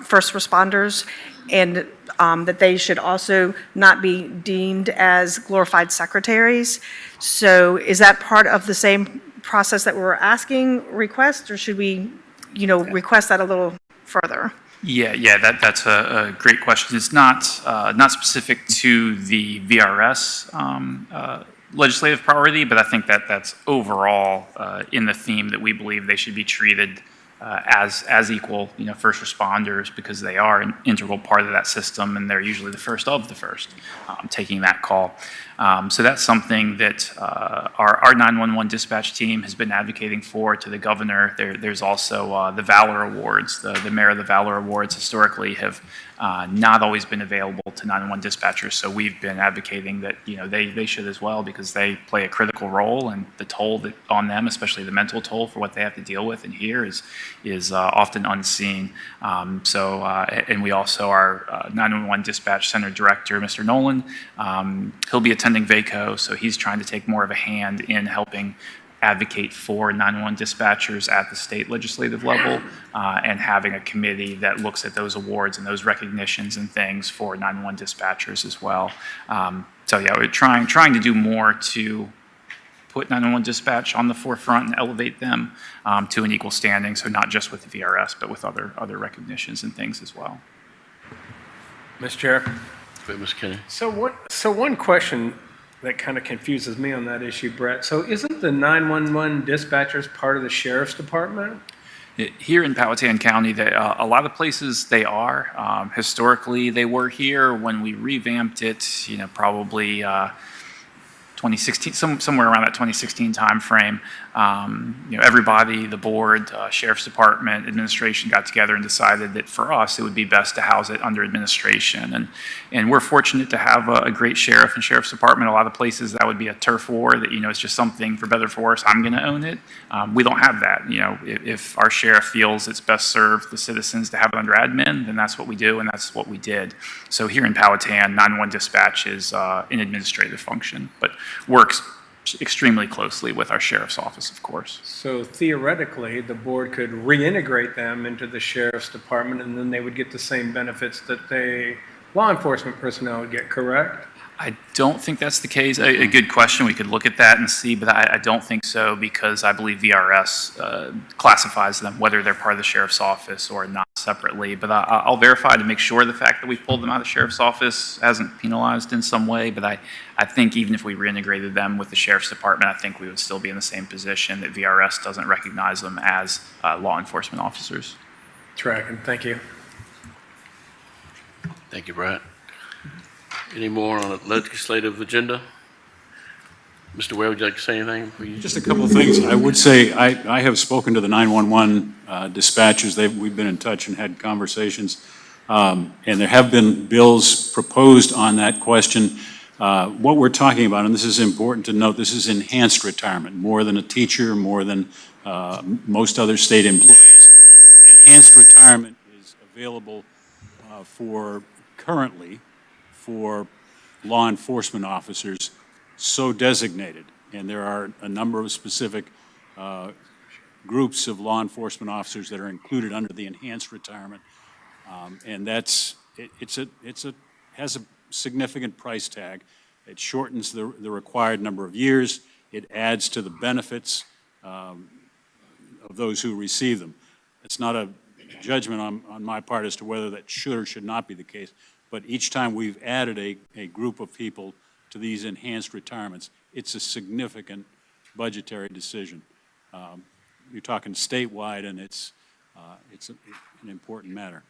first responders, and that they should also not be deemed as glorified secretaries. So is that part of the same process that we're asking request, or should we, request that a little further? Yeah, that's a great question. It's not specific to the VRS legislative priority, but I think that's overall in the theme that we believe they should be treated as equal, first responders, because they are an integral part of that system, and they're usually the first of the first taking that call. So that's something that our 911 dispatch team has been advocating for to the governor. There's also the Valor Awards. The Mayor of the Valor Awards historically have not always been available to 911 dispatchers, so we've been advocating that they should as well, because they play a critical role, and the toll that on them, especially the mental toll for what they have to deal with and hear, is often unseen. And we also, our 911 dispatch center director, Mr. Nolan, he'll be attending VACO, so he's trying to take more of a hand in helping advocate for 911 dispatchers at the state legislative level, and having a committee that looks at those awards and those recognitions and things for 911 dispatchers as well. We're trying to do more to put 911 dispatch on the forefront and elevate them to an equal standing, so not just with the VRS, but with other recognitions and things as well. Mr. Chair. Wait, Ms. Kenny. So one question that kind of confuses me on that issue, Brett. So isn't the 911 dispatchers part of the sheriff's department? Here in Powhatan County, a lot of places they are. Historically, they were here. When we revamped it, probably 2016, somewhere around that 2016 timeframe, everybody, the board, sheriff's department, administration got together and decided that for us, it would be best to house it under administration. And we're fortunate to have a great sheriff and sheriff's department. A lot of places that would be a turf war that, it's just something for better or for worse, I'm going to own it. We don't have that. If our sheriff feels it's best served the citizens to have it under admin, then that's what we do, and that's what we did. So here in Powhatan, 911 dispatch is an administrative function, but works extremely closely with our sheriff's office, of course. So theoretically, the board could reintegrate them into the sheriff's department, and then they would get the same benefits that law enforcement personnel would get, correct? I don't think that's the case. A good question. We could look at that and see, but I don't think so, because I believe VRS classifies them, whether they're part of the sheriff's office or not, separately. But I'll verify to make sure the fact that we pulled them out of the sheriff's office hasn't penalized in some way. But I think even if we reintegrated them with the sheriff's department, I think we would still be in the same position, that VRS doesn't recognize them as law enforcement officers. Tracking. Thank you. Thank you, Brett. Any more on the legislative agenda? Mr. Ware, would you like to say anything? Just a couple of things. I would say I have spoken to the 911 dispatchers. We've been in touch and had conversations. And there have been bills proposed on that question. What we're talking about, and this is important to note, this is enhanced retirement, more than a teacher, more than most other state employees. Enhanced retirement is available currently for law enforcement officers so designated. And there are a number of specific groups of law enforcement officers that are included under the enhanced retirement. And has a significant price tag. It shortens the required number of years. It adds to the benefits of those who receive them. It's not a judgment on my part as to whether that should or should not be the case. But each time we've added a group of people to these enhanced retirements, it's a significant budgetary decision. You're talking statewide, and it's an important matter.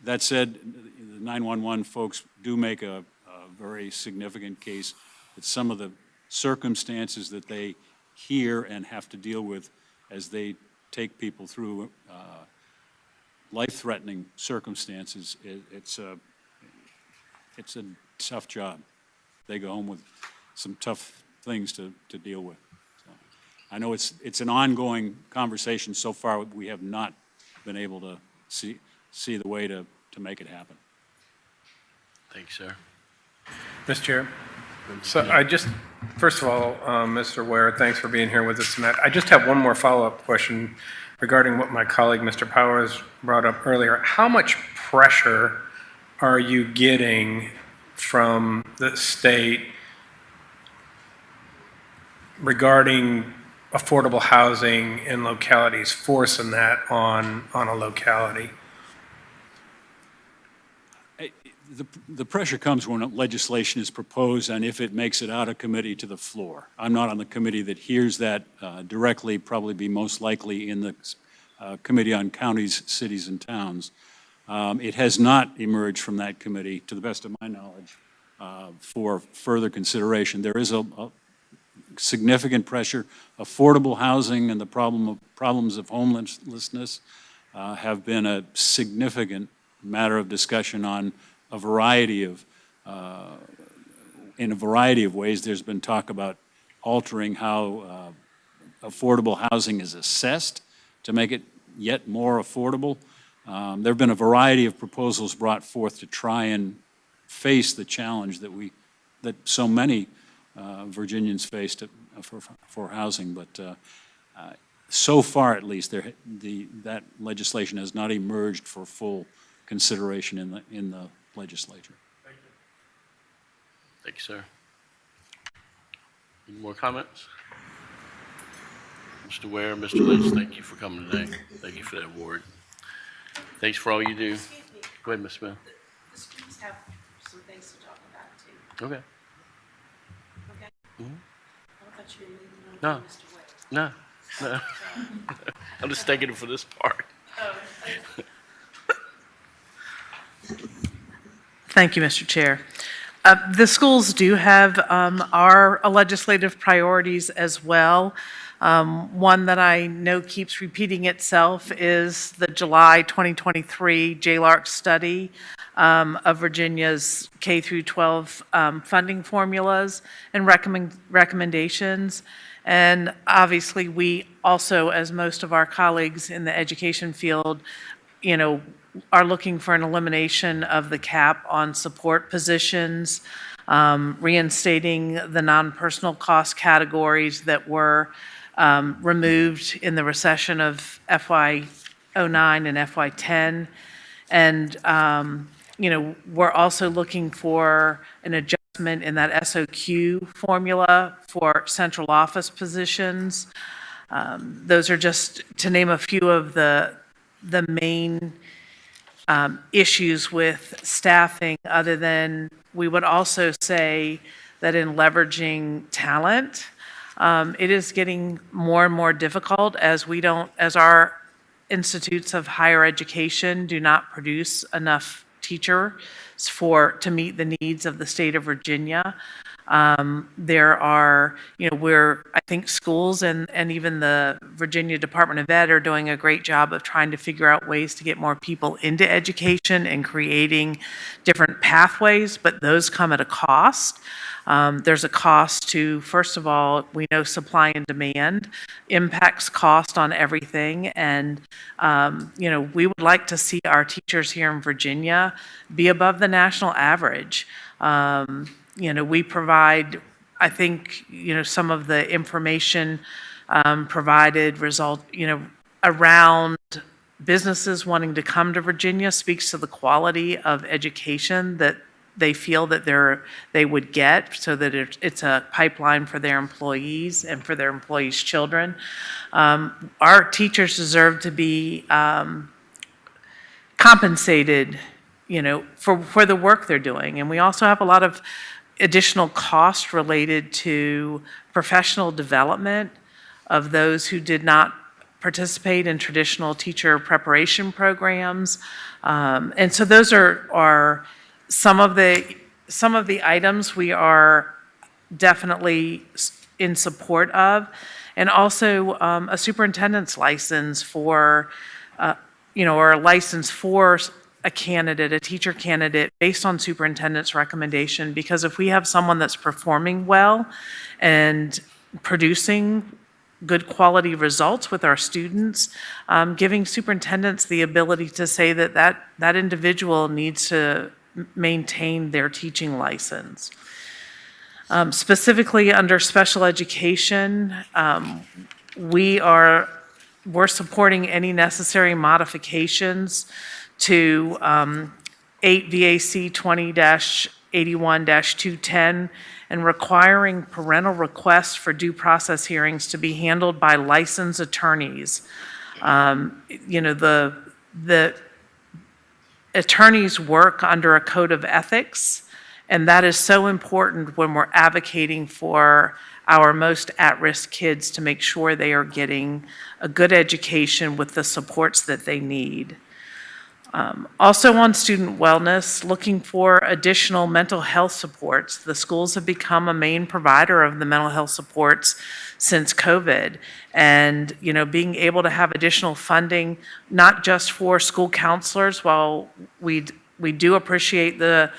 That said, the 911 folks do make a very significant case that some of the circumstances that they hear and have to deal with as they take people through life-threatening circumstances, it's a tough job. They go home with some tough things to deal with. So, I know it's an ongoing conversation. So far, we have not been able to see the way to make it happen. Thanks, sir. Mr. Chair, so I just, first of all, Mr. Ware, thanks for being here with us tonight. I just have one more follow-up question regarding what my colleague, Mr. Powers, brought up earlier. How much pressure are you getting from the state regarding affordable housing in localities, forcing that on a locality? The pressure comes when legislation is proposed and if it makes it out of committee to the floor. I'm not on the committee that hears that directly, probably be most likely in the Committee on Counties, Cities, and Towns. It has not emerged from that committee, to the best of my knowledge, for further consideration. There is a significant pressure. Affordable housing and the problems of homelessness have been a significant matter of discussion on a variety of, in a variety of ways. There's been talk about altering how affordable housing is assessed to make it yet more affordable. There have been a variety of proposals brought forth to try and face the challenge that so many Virginians faced for housing, but so far at least, that legislation has not emerged for full consideration in the legislature. Thank you, sir. Any more comments? Mr. Ware, Mr. Lynch, thank you for coming today. Thank you for that award. Thanks for all you do. Go ahead, Ms. Smith. The students have some things to talk about too. Okay. Okay? Mhm. I thought you were leaving No. on Mr. Ware. No. I'm just taking it for this part. Thank you, Mr. Chair. The schools do have our legislative priorities as well. One that I know keeps repeating itself is the July 2023 JLARC study of Virginia's K through 12 funding formulas and recommendations. And obviously, we also, as most of our colleagues in the education field, are looking for an elimination of the cap on support positions, reinstating the non-personal cost categories that were removed in the recession of FY09 and FY10. And, we're also looking for an adjustment in that SOQ formula for central office positions. Those are just to name a few of the main issues with staffing, other than we would also say that in leveraging talent, it is getting more and more difficult as our institutes of higher education do not produce enough teachers to meet the needs of the state of Virginia. There are, I think schools and even the Virginia Department of Ed are doing a great job of trying to figure out ways to get more people into education and creating different pathways, but those come at a cost. There's a cost to, first of all, we know supply and demand impacts cost on everything. And, we would like to see our teachers here in Virginia be above the national average. We provide, I think, some of the information provided around businesses wanting to come to Virginia speaks to the quality of education that they feel that they would get, so that it's a pipeline for their employees and for their employees' children. Our teachers deserve to be compensated, for the work they're doing. And we also have a lot of additional costs related to professional development of those who did not participate in traditional teacher preparation programs. And so those are some of the items we are definitely in support of. And also a superintendent's license or a license for a candidate, a teacher candidate, based on superintendent's recommendation, because if we have someone that's performing well and producing good quality results with our students, giving superintendents the ability to say that individual needs to maintain their teaching license. Specifically under special education, we're supporting any necessary modifications to 8 VAC 20-81-210 and requiring parental requests for due process hearings to be handled by licensed attorneys. The attorneys work under a code of ethics, and that is so important when we're advocating for our most at-risk kids to make sure they are getting a good education with the supports that they need. Also on student wellness, looking for additional mental health supports. The schools have become a main provider of the mental health supports since COVID. And, being able to have additional funding, not just for school counselors, while we do appreciate the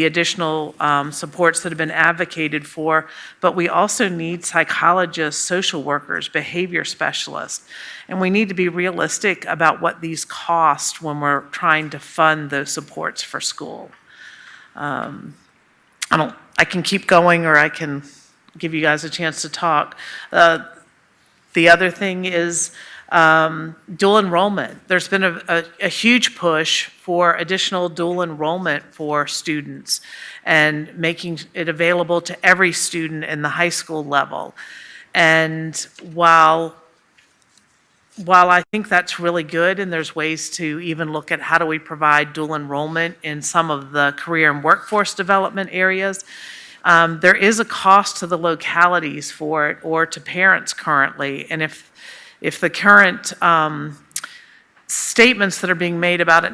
additional supports that have been advocated for, but we also need psychologists, social workers, behavior specialists. And we need to be realistic about what these cost when we're trying to fund those supports for school. I can keep going, or I can give you guys a chance to talk. The other thing is dual enrollment. There's been a huge push for additional dual enrollment for students and making it available to every student in the high school level. And while I think that's really good, and there's ways to even look at how do we provide dual enrollment in some of the career and workforce development areas, there is a cost to the localities for it or to parents currently. And if the current statements that are being made about it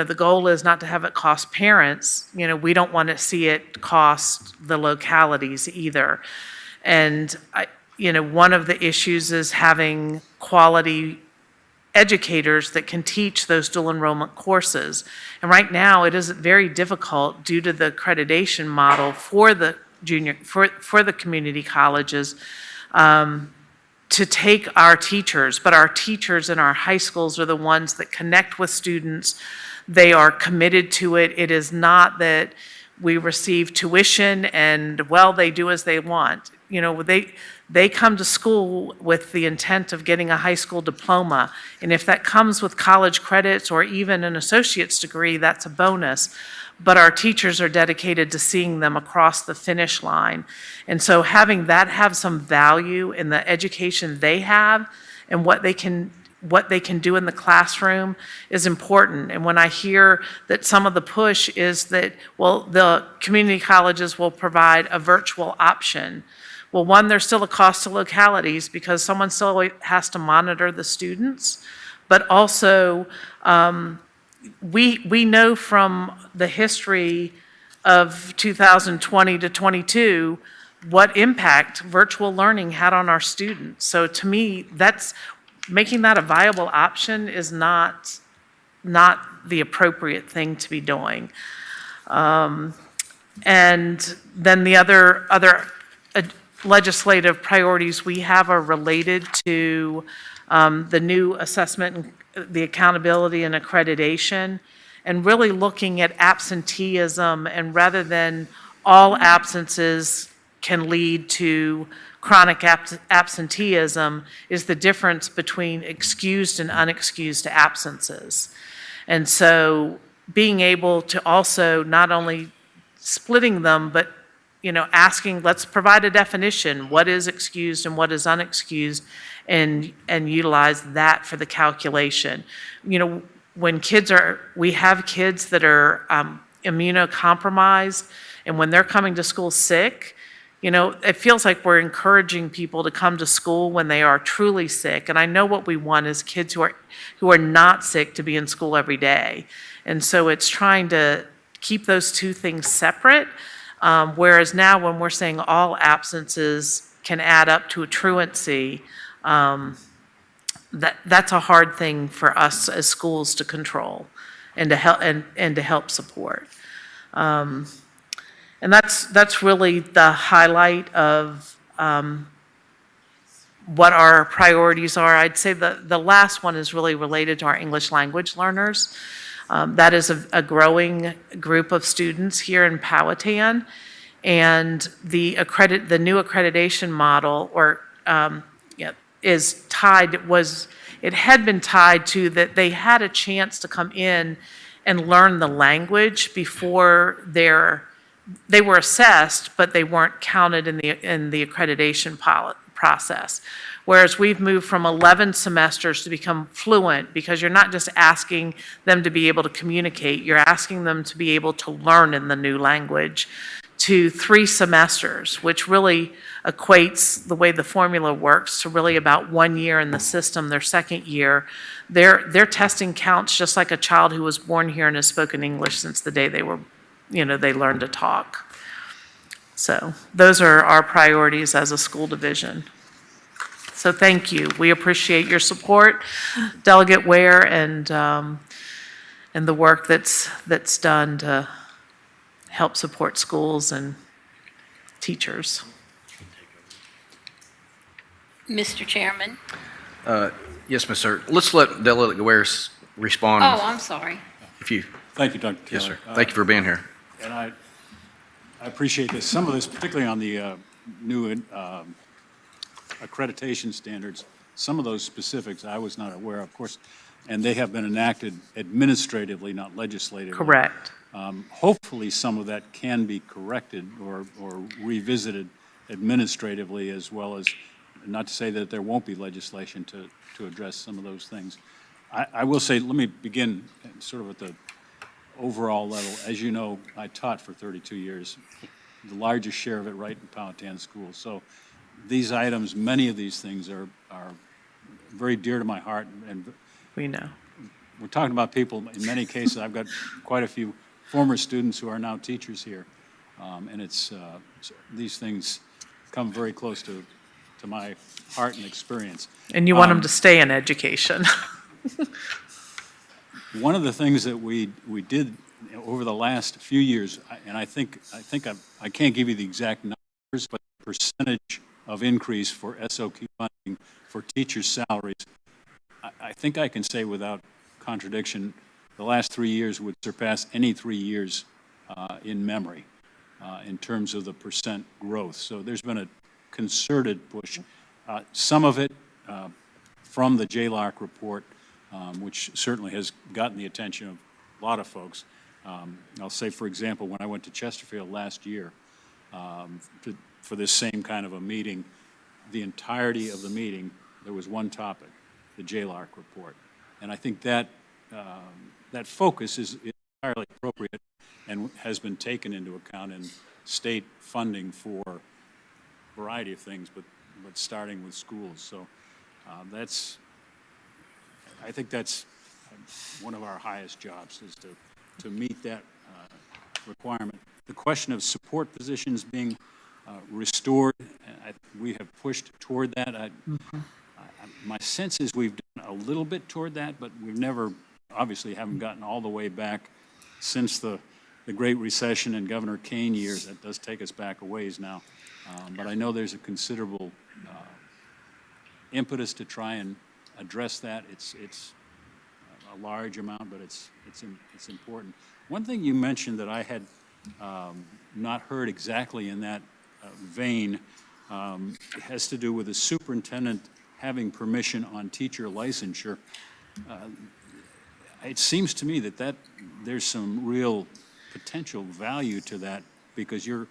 the goal is not to have it cost parents, we don't want to see it cost the localities either. And one of the issues is having quality educators that can teach those dual enrollment courses. And right now, it is very difficult due to the accreditation model for the for the community colleges to take our teachers, but our teachers in our high schools are the ones that connect with students. They are committed to it. It is not that we receive tuition and, they do as they want. They come to school with the intent of getting a high school diploma. And if that comes with college credits or even an associate's degree, that's a bonus. But our teachers are dedicated to seeing them across the finish line. And so having that have some value in the education they have and what they can do in the classroom is important. And when I hear that some of the push is that, the community colleges will provide a virtual option. Well, one, there's still a cost to localities because someone still has to monitor the students, but also we know from the history of 2020 to 22 what impact virtual learning had on our students. So to me, making that a viable option is not the appropriate thing to be doing. And then the other legislative priorities we have are related to the new assessment and the accountability and accreditation, and really looking at absenteeism, and rather than all absences can lead to chronic absenteeism, is the difference between excused and unexcused absences. And so being able to also not only splitting them, but asking, let's provide a definition, what is excused and what is unexcused, and utilize that for the calculation. When we have kids that are immunocompromised, and when they're coming to school sick, it feels like we're encouraging people to come to school when they are truly sick. And I know what we want is kids who are not sick to be in school every day. And so it's trying to keep those two things separate. Whereas now when we're saying all absences can add up to a truancy, that's a hard thing for us as schools to control. and to help support. And that's really the highlight of what our priorities are. I'd say the last one is really related to our English language learners. That is a growing group of students here in Powhatan, and the new accreditation model is tied. It had been tied to that they had a chance to come in and learn the language before they were assessed, but they weren't counted in the accreditation process. Whereas we've moved from 11 semesters to become fluent, because you're not just asking them to be able to communicate, you're asking them to be able to learn in the new language, to 3 semesters, which really equates the way the formula works to really about 1 year in the system. Their second year, their testing counts just like a child who was born here and has spoken English since the day they learned to talk. So those are our priorities as a school division. So thank you. We appreciate your support, Delegate Ware, and the work that's done to help support schools and teachers. Mr. Chairman? Yes, Ms. Sir. Let's let Delegate Ware respond. Oh, I'm sorry. If you, Thank you, Dr. Taylor. yes, sir. Thank you for being here. And I appreciate this. Some of this, particularly on the new accreditation standards, some of those specifics I was not aware of course, and they have been enacted administratively, not legislatively. Correct. Hopefully, some of that can be corrected or revisited administratively, as well as, not to say that there won't be legislation to address some of those things. I will say, let me begin sort of at the overall level. As you know, I taught for 32 years, the largest share of it right in Powhatan schools. So these items, many of these things are very dear to my heart. And We know. we're talking about people, in many cases, I've got quite a few former students who are now teachers here. And these things come very close to my heart and experience. And you want them to stay in education. One of the things that we did over the last few years, and I can't give you the exact numbers, but the percentage of increase for SOQ funding for teachers' salaries, I think I can say without contradiction, the last 3 years would surpass any 3 years in memory in terms of the percent growth. So there's been a concerted push. Some of it from the JLARC report, which certainly has gotten the attention of a lot of folks. I'll say, for example, when I went to Chesterfield last year for this same kind of a meeting, the entirety of the meeting, there was one topic, the JLARC report. And I think that focus is entirely appropriate and has been taken into account in state funding for a variety of things, but starting with schools. So I think that's one of our highest jobs, is to meet that requirement. The question of support positions being restored, we have pushed toward that. My sense is we've done a little bit toward that, but we've never, obviously haven't gotten all the way back since the Great Recession and Governor Kane years. That does take us back a ways now. But I know there's a considerable impetus to try and address that. It's a large amount, but it's important. One thing you mentioned that I had not heard exactly in that vein has to do with the superintendent having permission on teacher licensure. It seems to me that there's some real potential value to that, because you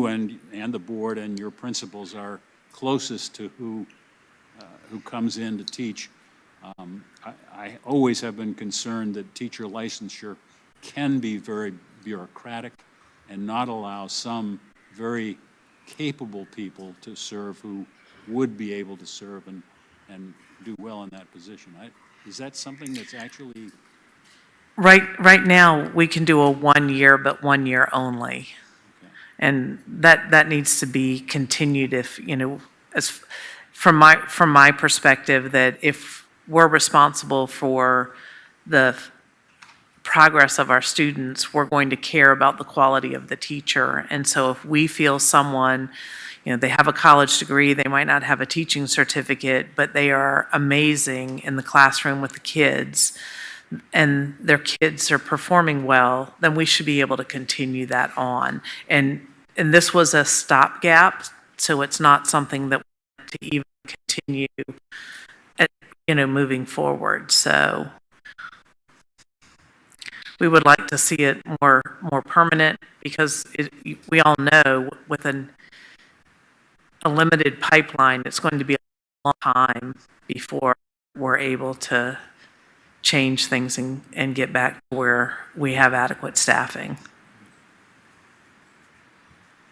and the board and your principals are closest to who comes in to teach. I always have been concerned that teacher licensure can be very bureaucratic and not allow some very capable people to serve who would be able to serve and do well in that position. Is that something that's actually... Right now, we can do a 1 year, but 1 year only. Okay. And that needs to be continued if, as from my perspective, that if we're responsible for the progress of our students, we're going to care about the quality of the teacher. And so if we feel someone, they have a college degree, they might not have a teaching certificate, but they are amazing in the classroom with the kids, and their kids are performing well, then we should be able to continue that on. And this was a stopgap, so it's not something that we have to even continue, moving forward. So we would like to see it more permanent, because we all know with a limited pipeline, it's going to be a long time before we're able to change things and get back to where we have adequate staffing.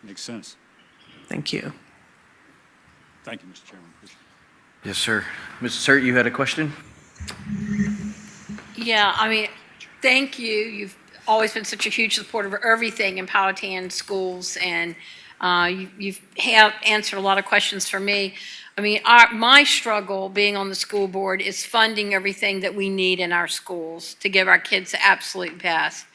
Makes sense. Thank you. Thank you, Mr. Chairman. Appreciate it. Yes, sir. Mr. Sir, you had a question? Yeah, I mean, thank you. You've always been such a huge supporter of everything in Powhatan schools, and you've answered a lot of questions for me. I mean, my struggle being on the school board is funding everything that we need in our schools to give our kids the absolute best.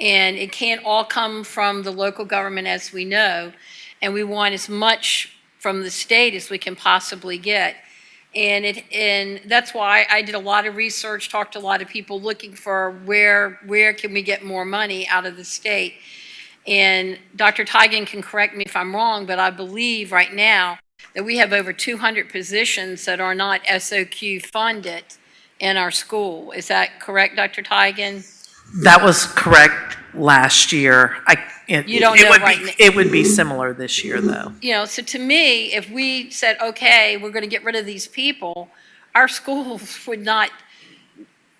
And it can't all come from the local government, as we know, and we want as much from the state as we can possibly get. And that's why I did a lot of research, talked to a lot of people looking for where can we get more money out of the state. And Dr. Tigan can correct me if I'm wrong, but I believe right now that we have over 200 positions that are not SOQ funded in our school. Is that correct, Dr. Tigan? That was correct last year. You don't know right now. It would be similar this year, though. So to me, if we said, okay, we're going to get rid of these people, our schools would not,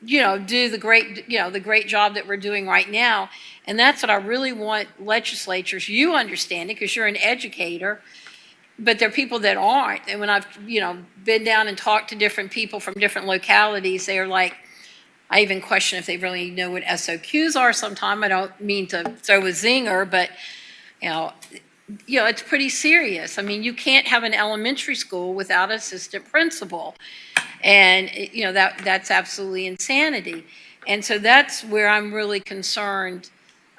do the great job that we're doing right now. And that's what I really want legislatures, you understand it because you're an educator, but there are people that aren't. And when I've, been down and talked to different people from different localities, they are like, I even question if they really know what SOQs are sometime. I don't mean to throw a zinger, but, it's pretty serious. I mean, you can't have an elementary school without an assistant principal. And, that's absolutely insanity. And so that's where I'm really concerned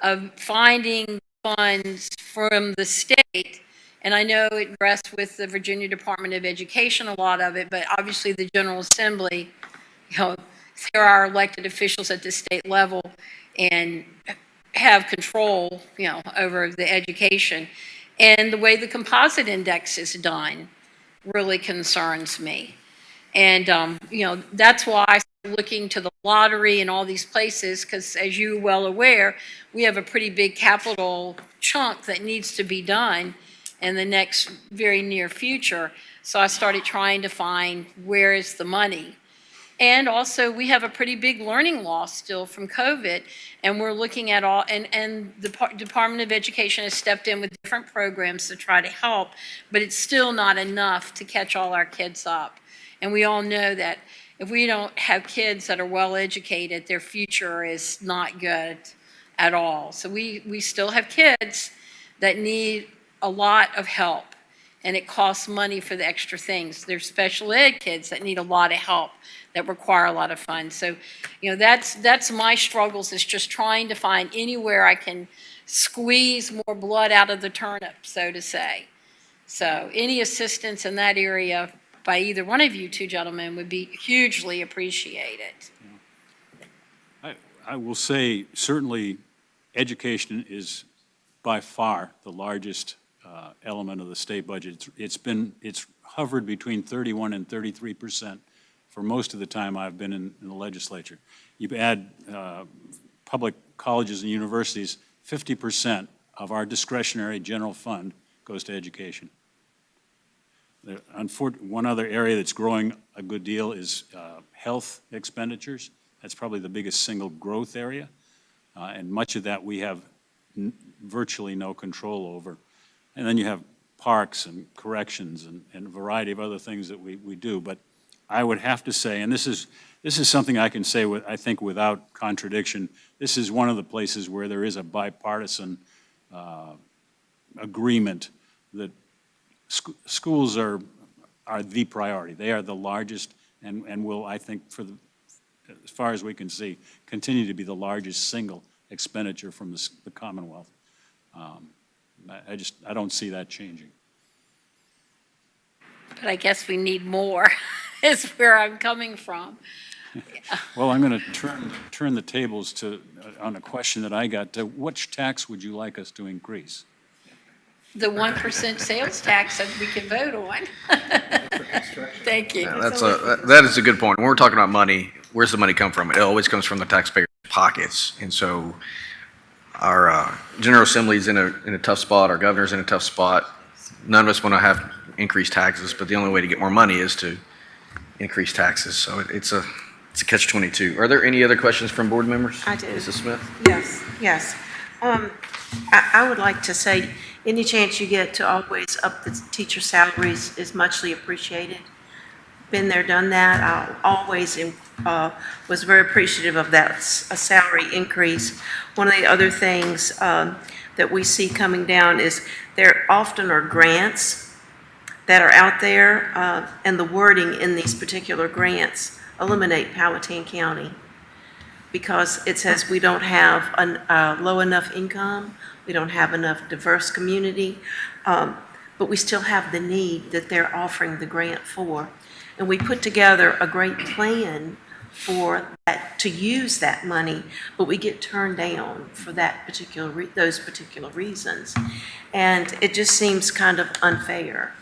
of finding funds from the state. And I know it rests with the Virginia Department of Education, a lot of it, but obviously the General Assembly, there are elected officials at the state level and have control, over the education. And the way the composite index is done really concerns me. And, that's why I started looking to the lottery and all these places, because as you're well aware, we have a pretty big capital chunk that needs to be done in the next very near future. So I started trying to find where is the money. And also, we have a pretty big learning loss still from COVID, and we're looking at all, and the Department of Education has stepped in with different programs to try to help, but it's still not enough to catch all our kids up. And we all know that if we don't have kids that are well educated, their future is not good at all. So we still have kids that need a lot of help, and it costs money for the extra things. There's special ed kids that need a lot of help, that require a lot of funds. So, that's my struggles, is just trying to find anywhere I can squeeze more blood out of the turnip, so to say. So any assistance in that area by either one of you two gentlemen would be hugely appreciated. I will say, certainly, education is by far the largest element of the state budget. It's hovered between 31 and 33% for most of the time I've been in the legislature. You add public colleges and universities, 50% of our discretionary general fund goes to education. One other area that's growing a good deal is health expenditures. That's probably the biggest single growth area, and much of that we have virtually no control over. And then you have parks and corrections and a variety of other things that we do. But I would have to say, and this is something I can say I think without contradiction, this is one of the places where there is a bipartisan agreement that schools are the priority. They are the largest and will, I think, as far as we can see, continue to be the largest single expenditure from the Commonwealth. I don't see that changing. But I guess we need more, is where I'm coming from. Well, I'm going to turn the tables on a question that I got. Which tax would you like us to increase? The 1% sales tax that we can vote on. Thank you. Yeah, that is a good point. When we're talking about money, where's the money come from? It always comes from the taxpayers' pockets. And so our General Assembly's in a tough spot, our governor's in a tough spot. None of us want to have increased taxes, but the only way to get more money is to increase taxes. So it's a catch-22. Are there any other questions from board members? I do. Mrs. Smith? Yes. I would like to say, any chance you get to always up the teacher salaries is muchly appreciated. Been there, done that. I always was very appreciative of that a salary increase. One of the other things that we see coming down is there often are grants that are out there, and the wording in these particular grants eliminate Powhatan County because it says we don't have a low enough income, we don't have enough diverse community, but we still have the need that they're offering the grant for. And we put together a great plan for that, to use that money, but we get turned down for that those particular reasons. And it just seems kind of unfair.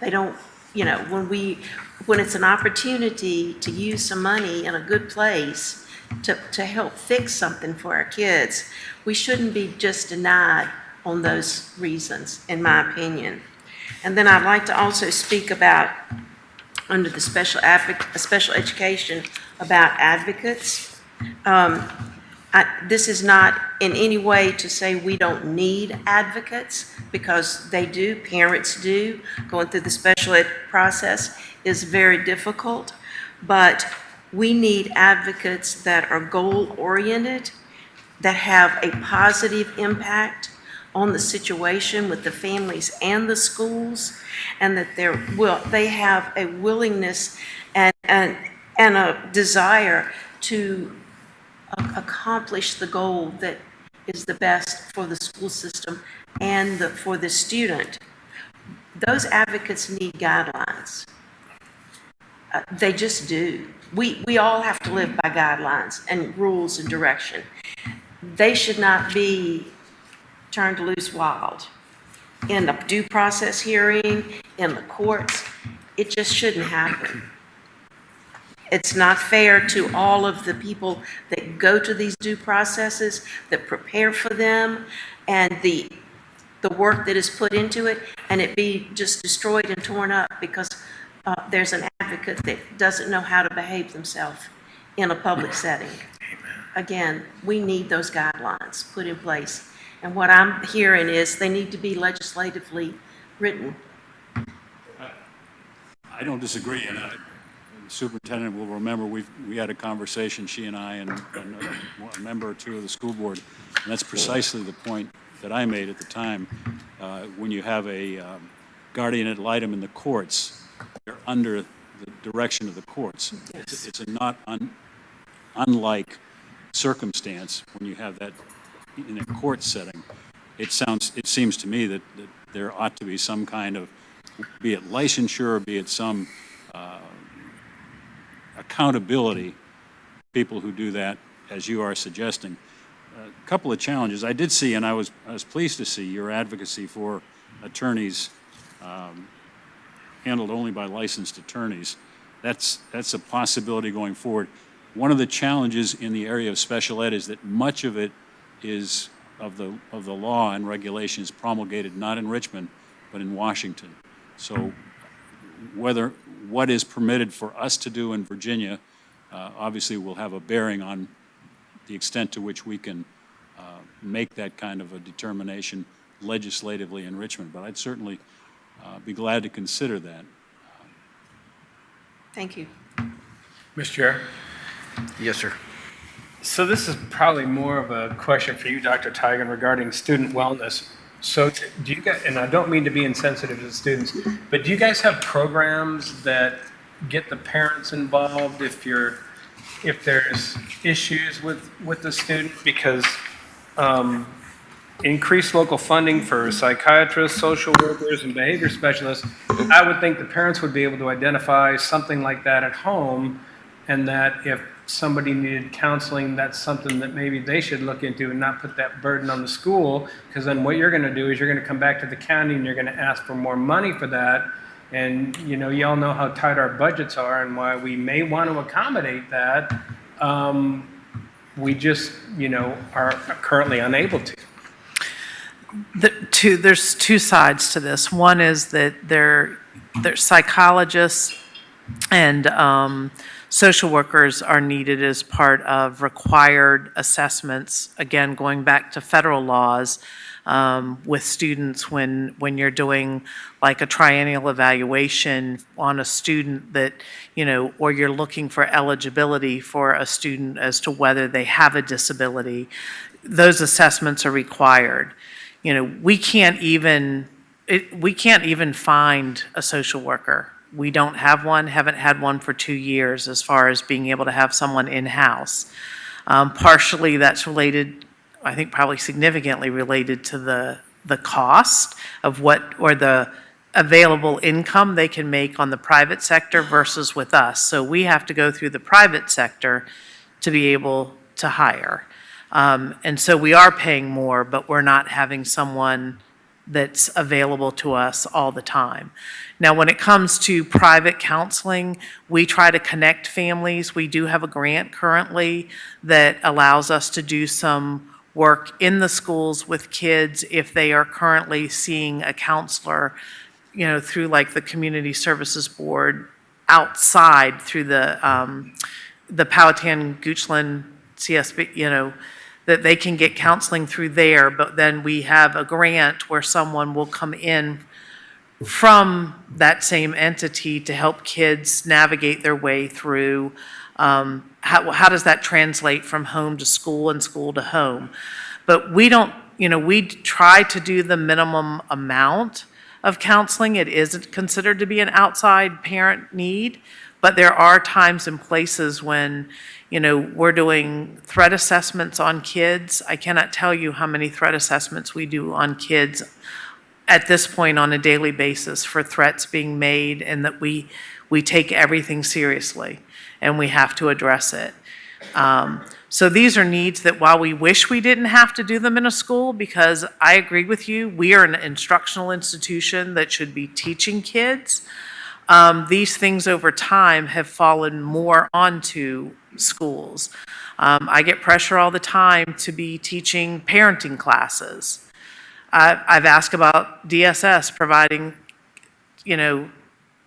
They don't, when it's an opportunity to use some money in a good place to help fix something for our kids, we shouldn't be just denied on those reasons, in my opinion. And then I'd like to also speak about, under the special education, about advocates. This is not in any way to say we don't need advocates, because they do, parents do. Going through the special ed process is very difficult, but we need advocates that are goal-oriented, that have a positive impact on the situation with the families and the schools, and that they have a willingness and a desire to accomplish the goal that is the best for the school system and for the student. Those advocates need guidelines. They just do. We all have to live by guidelines and rules and direction. They should not be turned loose wild. In a due process hearing, in the courts, it just shouldn't happen. It's not fair to all of the people that go to these due processes, that prepare for them, and the work that is put into it, and it be just destroyed and torn up because there's an advocate that doesn't know how to behave themselves in a public setting. Again, we need those guidelines put in place. And what I'm hearing is they need to be legislatively written. I don't disagree, and the superintendent will remember we had a conversation, she and I, and a member or two of the school board, and that's precisely the point that I made at the time. When you have a guardian ad litem in the courts, they're under the direction of the courts. It's a not unlike circumstance when you have that in a court setting. It seems to me that there ought to be some kind of, be it licensure, be it some accountability, people who do that, as you are suggesting. A couple of challenges. I did see, and I was pleased to see, your advocacy for attorneys handled only by licensed attorneys. That's a possibility going forward. One of the challenges in the area of special ed is that much of it is of the law and regulations promulgated not in Richmond but in Washington. So what is permitted for us to do in Virginia obviously will have a bearing on the extent to which we can make that kind of a determination legislatively in Richmond. But I'd certainly be glad to consider that. Thank you. Mr. Chair? Yes, sir. So this is probably more of a question for you, Dr. Tigan, regarding student wellness. So do you guys, and I don't mean to be insensitive to the students, but do you guys have programs that get the parents involved if your if there's issues with the student, because increased local funding for psychiatrists, social workers, and behavior specialists, I would think the parents would be able to identify something like that at home, and that if somebody needed counseling, that's something that maybe they should look into and not put that burden on the school, because then what you're going to do is you're going to come back to the county and you're going to ask for more money for that. And, you know, y'all know how tight our budgets are and why we may want to accommodate that. We just, you know, are currently unable to. There's two sides to this. One is that there's psychologists and social workers are needed as part of required assessments, again, going back to federal laws, with students when you're doing like a triennial evaluation on a student that, you know, or you're looking for eligibility for a student as to whether they have a disability. Those assessments are required. You know, we can't even find a social worker. We don't have one, haven't had one for 2 years as far as being able to have someone in-house. Partially that's related, I think probably significantly related to the cost of what, or the available income they can make on the private sector versus with us. So we have to go through the private sector to be able to hire. And so we are paying more, but we're not having someone that's available to us all the time. Now, when it comes to private counseling, we try to connect families. We do have a grant currently that allows us to do some work in the schools with kids if they are currently seeing a counselor, you know, through like the Community Services Board outside through the Powhatan Goochland CSB, you know, that they can get counseling through there, but then we have a grant where someone will come in from that same entity to help kids navigate their way through. How does that translate from home to school and school to home? But we don't, you know, we try to do the minimum amount of counseling. It isn't considered to be an outside parent need, but there are times and places when, you know, we're doing threat assessments on kids. I cannot tell you how many threat assessments we do on kids at this point on a daily basis for threats being made, and that we take everything seriously and we have to address it. So these are needs that while we wish we didn't have to do them in a school, because I agree with you, we are an instructional institution that should be teaching kids. These things over time have fallen more onto schools. I get pressure all the time to be teaching parenting classes. I've asked about DSS providing, you know,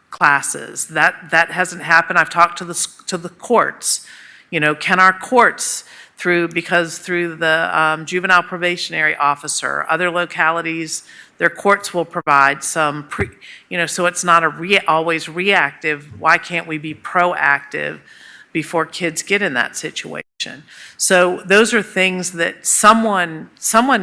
classes. That hasn't happened. I've talked to the courts. You know, can our courts through the juvenile probationary officer, other localities, their courts will provide some so it's not always reactive. Why can't we be proactive before kids get in that situation? So those are things that someone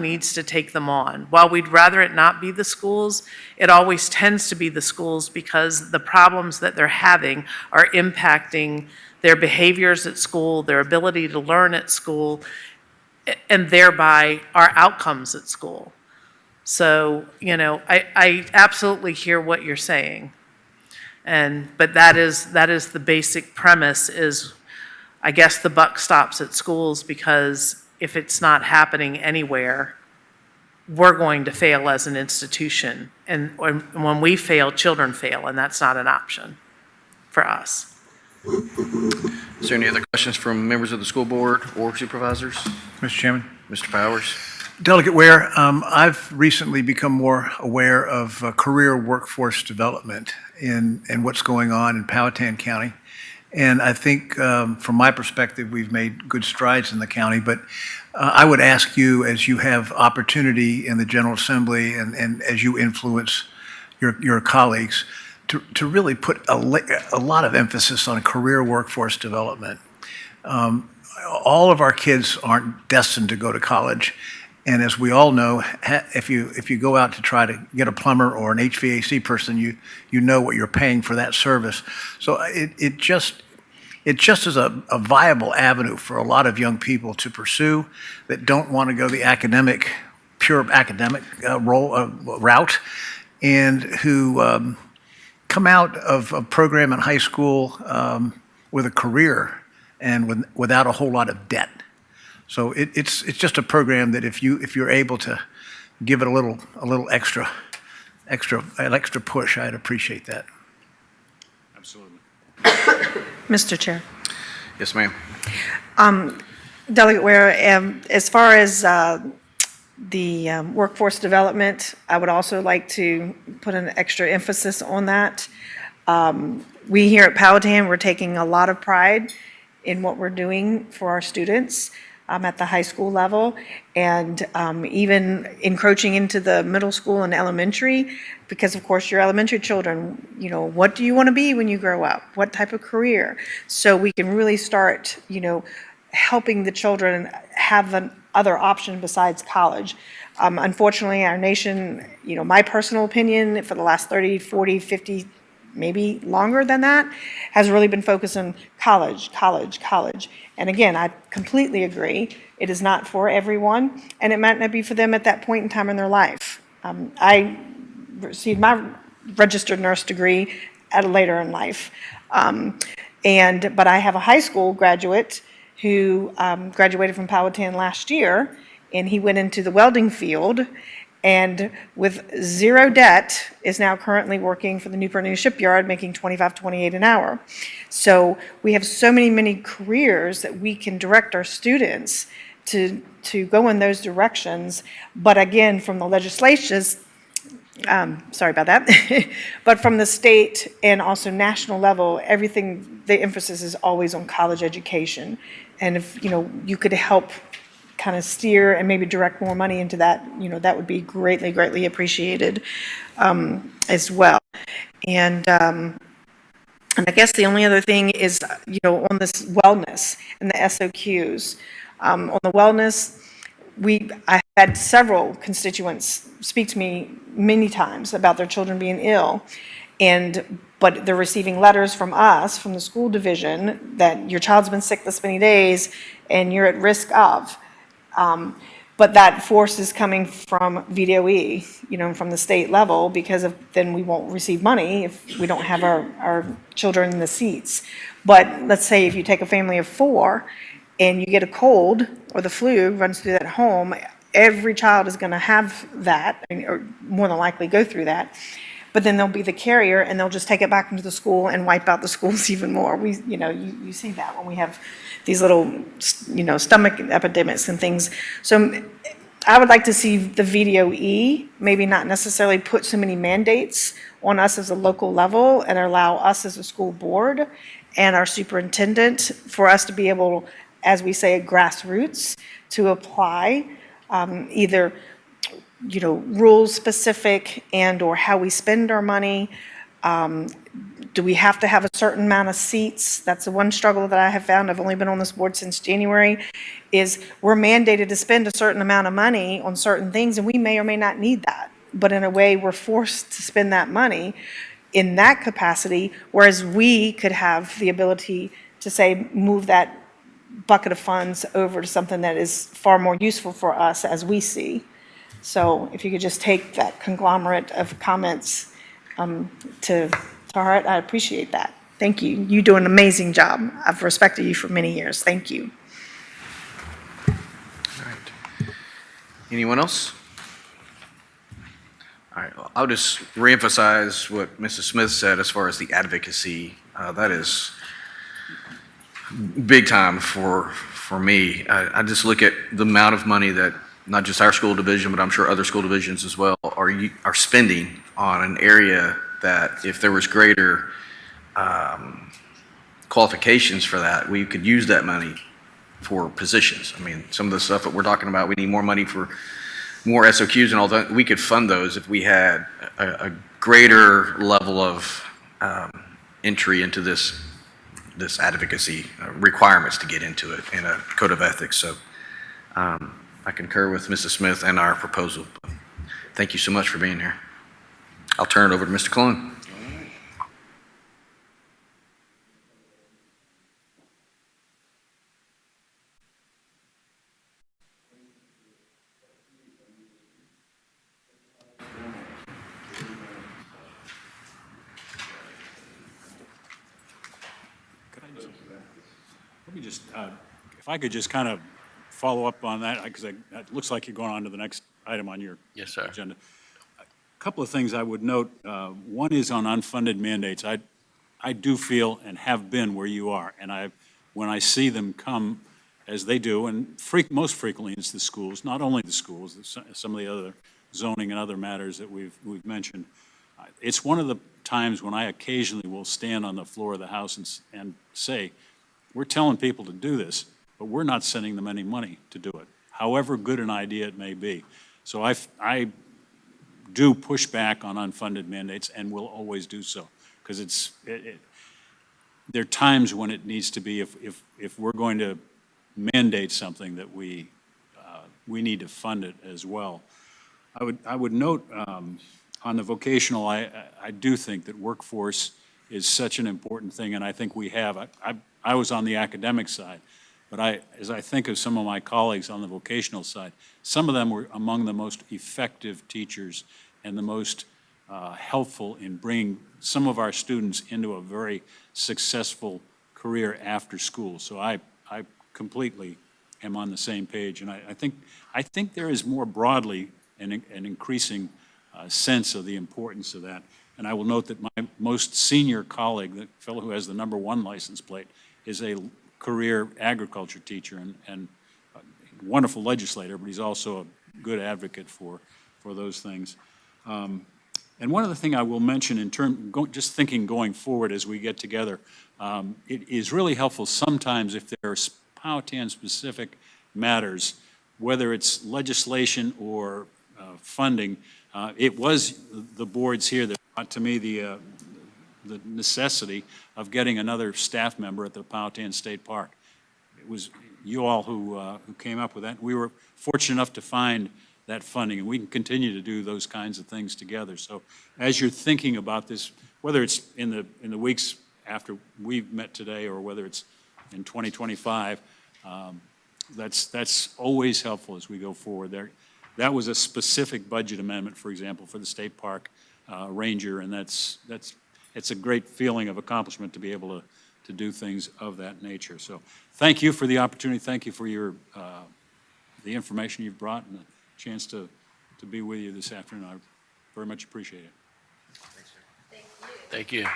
needs to take them on. While we'd rather it not be the schools, it always tends to be the schools, because the problems that they're having are impacting their behaviors at school, their ability to learn at school, and thereby our outcomes at school. So, you know, I absolutely hear what you're saying. But that is the basic premise is, I guess the buck stops at schools, because if it's not happening anywhere, we're going to fail as an institution. And when we fail, children fail, and that's not an option for us. Is there any other questions from members of the school board or supervisors? Mr. Chairman. Mr. Powers? Delegate Ware, I've recently become more aware of career workforce development and what's going on in Powhatan County. And I think from my perspective, we've made good strides in the county, but I would ask you, as you have opportunity in the General Assembly and as you influence your colleagues, to really put a lot of emphasis on career workforce development. All of our kids aren't destined to go to college. And as we all know, if you go out to try to get a plumber or an HVAC person, you know what you're paying for that service. So it just is a viable avenue for a lot of young people to pursue that don't want to go the pure academic route, and who come out of a program in high school with a career and without a whole lot of debt. So it's just a program that if you're able to give it a little extra push, I'd appreciate that. Absolutely. Mr. Chair. Yes, ma'am. Delegate Ware, as far as the workforce development, I would also like to put an extra emphasis on that. We here at Powhatan, we're taking a lot of pride in what we're doing for our students at the high school level, and even encroaching into the middle school and elementary, because of course your elementary children, you know, what do you want to be when you grow up? What type of career? So we can really start, you know, helping the children have an other option besides college. Unfortunately, our nation, you know, my personal opinion, for the last 30, 40, 50, maybe longer than that, has really been focused on college, college, college. And again, I completely agree. It is not for everyone, and it might not be for them at that point in time in their life. I received my registered nurse degree at later in life. But I have a high school graduate who graduated from Powhatan last year, and he went into the welding field, and with zero debt is now currently working for the Newport News Shipyard, making $25, $28 an hour. So we have so many careers that we can direct our students to go in those directions. But again, from the legislations, sorry about that, but from the state and also national level, everything, the emphasis is always on college education. And if, you know, you could help kind of steer and maybe direct more money into that, you know, that would be greatly appreciated as well. And I guess the only other thing is, you know, on this wellness and the SOQs. On the wellness, I had several constituents speak to me many times about their children being ill, but they're receiving letters from us, from the school division, that your child's been sick this many days and you're at risk of. But that force is coming from VDOE, you know, from the state level, because then we won't receive money if we don't have our children in the seats. But let's say if you take a family of 4 and you get a cold or the flu runs through that home, every child is going to have that, or more than likely go through that. But then they'll be the carrier, and they'll just take it back into the school and wipe out the schools even more. You see that when we have these little, you know, stomach epidemics and things. So I would like to see the VDOE maybe not necessarily put so many mandates on us as a local level, and allow us as a school board and our superintendent for us to be able, as we say, grassroots, to apply either, you know, rules specific and or how we spend our money. Do we have to have a certain amount of seats? That's the one struggle that I have found. I've only been on this board since January, is we're mandated to spend a certain amount of money on certain things, and we may or may not need that. But in a way, we're forced to spend that money in that capacity, whereas we could have the ability to say, move that bucket of funds over to something that is far more useful for us as we see. So if you could just take that conglomerate of comments to heart, I appreciate that. Thank you. You do an amazing job. I've respected you for many years. Thank you. All right. Anyone else? All right, well, I'll just reemphasize what Mrs. Smith said as far as the advocacy. That is big time for me. I just look at the amount of money that not just our school division, but I'm sure other school divisions as well are spending on an area that if there was greater qualifications for that, we could use that money for positions. I mean, some of the stuff that we're talking about, we need more money for more SOQs and all that. We could fund those if we had a greater level of entry into this advocacy requirements to get into it in a code of ethics. So I concur with Mrs. Smith and our proposal. Thank you so much for being here. I'll turn it over to Mr. Cologne. just, if I could just kind of follow up on that, because it looks like you're going on to the next item on your Yes, sir. agenda. A couple of things I would note. One is on unfunded mandates. I do feel and have been where you are, and when I see them come, as they do, and most frequently it's the schools, not only the schools, some of the other zoning and other matters that we've mentioned. It's one of the times when I occasionally will stand on the floor of the House and say, we're telling people to do this, but we're not sending them any money to do it, however good an idea it may be. So I do push back on unfunded mandates and will always do so, because there are times when it needs to be, if we're going to mandate something, that we need to fund it as well. I would note on the vocational, I do think that workforce is such an important thing, and I think we have. I was on the academic side, but as I think of some of my colleagues on the vocational side, some of them were among the most effective teachers and the most helpful in bringing some of our students into a very successful career after school. So I completely am on the same page, and I think there is more broadly an increasing sense of the importance of that. And I will note that my most senior colleague, the fellow who has the #1 license plate, is a career agriculture teacher and a wonderful legislator, but he's also a good advocate for those things. And one other thing I will mention just thinking going forward as we get together, it is really helpful sometimes if there are Powhatan-specific matters, whether it's legislation or funding. It was the boards here that brought to me the necessity of getting another staff member at the Powhatan State Park. It was you all who came up with that. We were fortunate enough to find that funding, and we can continue to do those kinds of things together. So as you're thinking about this, whether it's in the weeks after we've met today or whether it's in 2025, that's always helpful as we go forward. That was a specific budget amendment, for example, for the state park ranger, and it's a great feeling of accomplishment to be able to do things of that nature. So thank you for the opportunity. Thank you for the information you've brought and the chance to be with you this afternoon. I very much appreciate it. Thank you.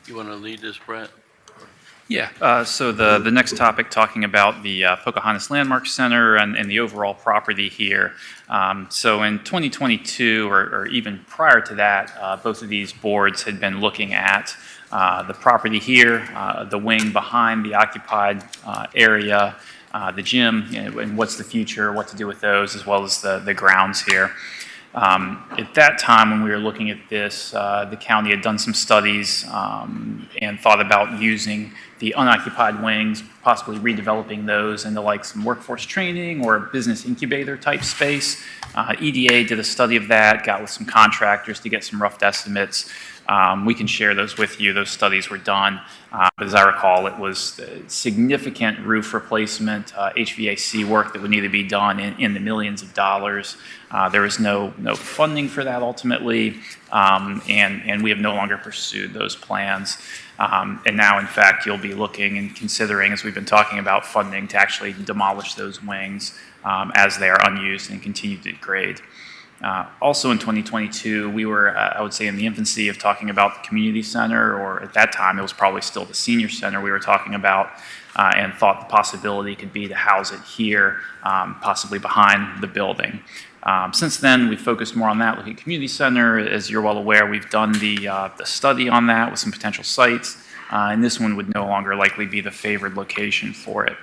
You want to lead this, Brett? Yeah, so the next topic, talking about the Pocahontas Landmark Center and the overall property here. So in 2022, or even prior to that, both of these boards had been looking at the property here, the wing behind the occupied area, the gym, and what's the future, what to do with those, as well as the grounds here. At that time, when we were looking at this, the county had done some studies and thought about using the unoccupied wings, possibly redeveloping those into like some workforce training or a business incubator type space. EDA did a study of that, got with some contractors to get some rough estimates. We can share those with you. Those studies were done. But as I recall, it was significant roof replacement, HVAC work that would need to be done in the millions of dollars. There was no funding for that ultimately, and we have no longer pursued those plans. And now, in fact, you'll be looking and considering, as we've been talking about, funding to actually demolish those wings as they are unused and continue to degrade. Also in 2022, we were, I would say, in the infancy of talking about the community center, or at that time, it was probably still the senior center we were talking about, and thought the possibility could be to house it here, possibly behind the building. Since then, we've focused more on that, looking at community center. As you're well aware, we've done the study on that with some potential sites, and this one would no longer likely be the favored location for it.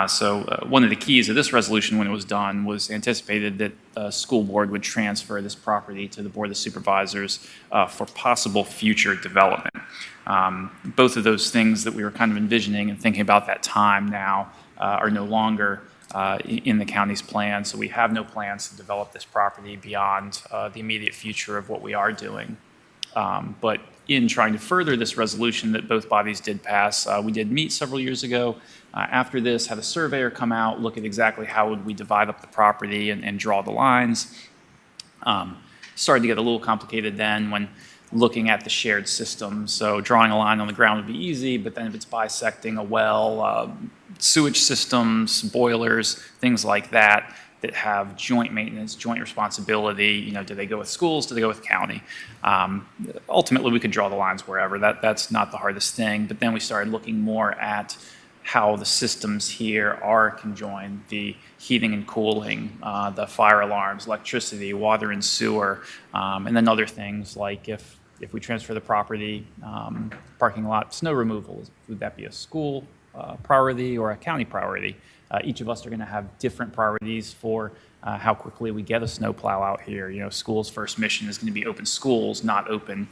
So one of the keys of this resolution when it was done was anticipated that the school board would transfer this property to the Board of Supervisors for possible future development. Both of those things that we were kind of envisioning and thinking about that time now are no longer in the county's plan, so we have no plans to develop this property beyond the immediate future of what we are doing. But in trying to further this resolution that both bodies did pass, we did meet several years ago. After this, had a surveyor come out, look at exactly how would we divide up the property and draw the lines. Started to get a little complicated then when looking at the shared system. So drawing a line on the ground would be easy, but then if it's bisecting a well, sewage systems, boilers, things like that, that have joint maintenance, joint responsibility, you know, do they go with schools, do they go with county? Ultimately, we could draw the lines wherever. That's not the hardest thing. But then we started looking more at how the systems here are conjoined, the heating and cooling, the fire alarms, electricity, water and sewer, and then other things like if we transfer the property, parking lot, snow removal, would that be a school priority or a county priority? Each of us are going to have different priorities for how quickly we get a snowplow out here. You know, school's first mission is going to be open schools, not open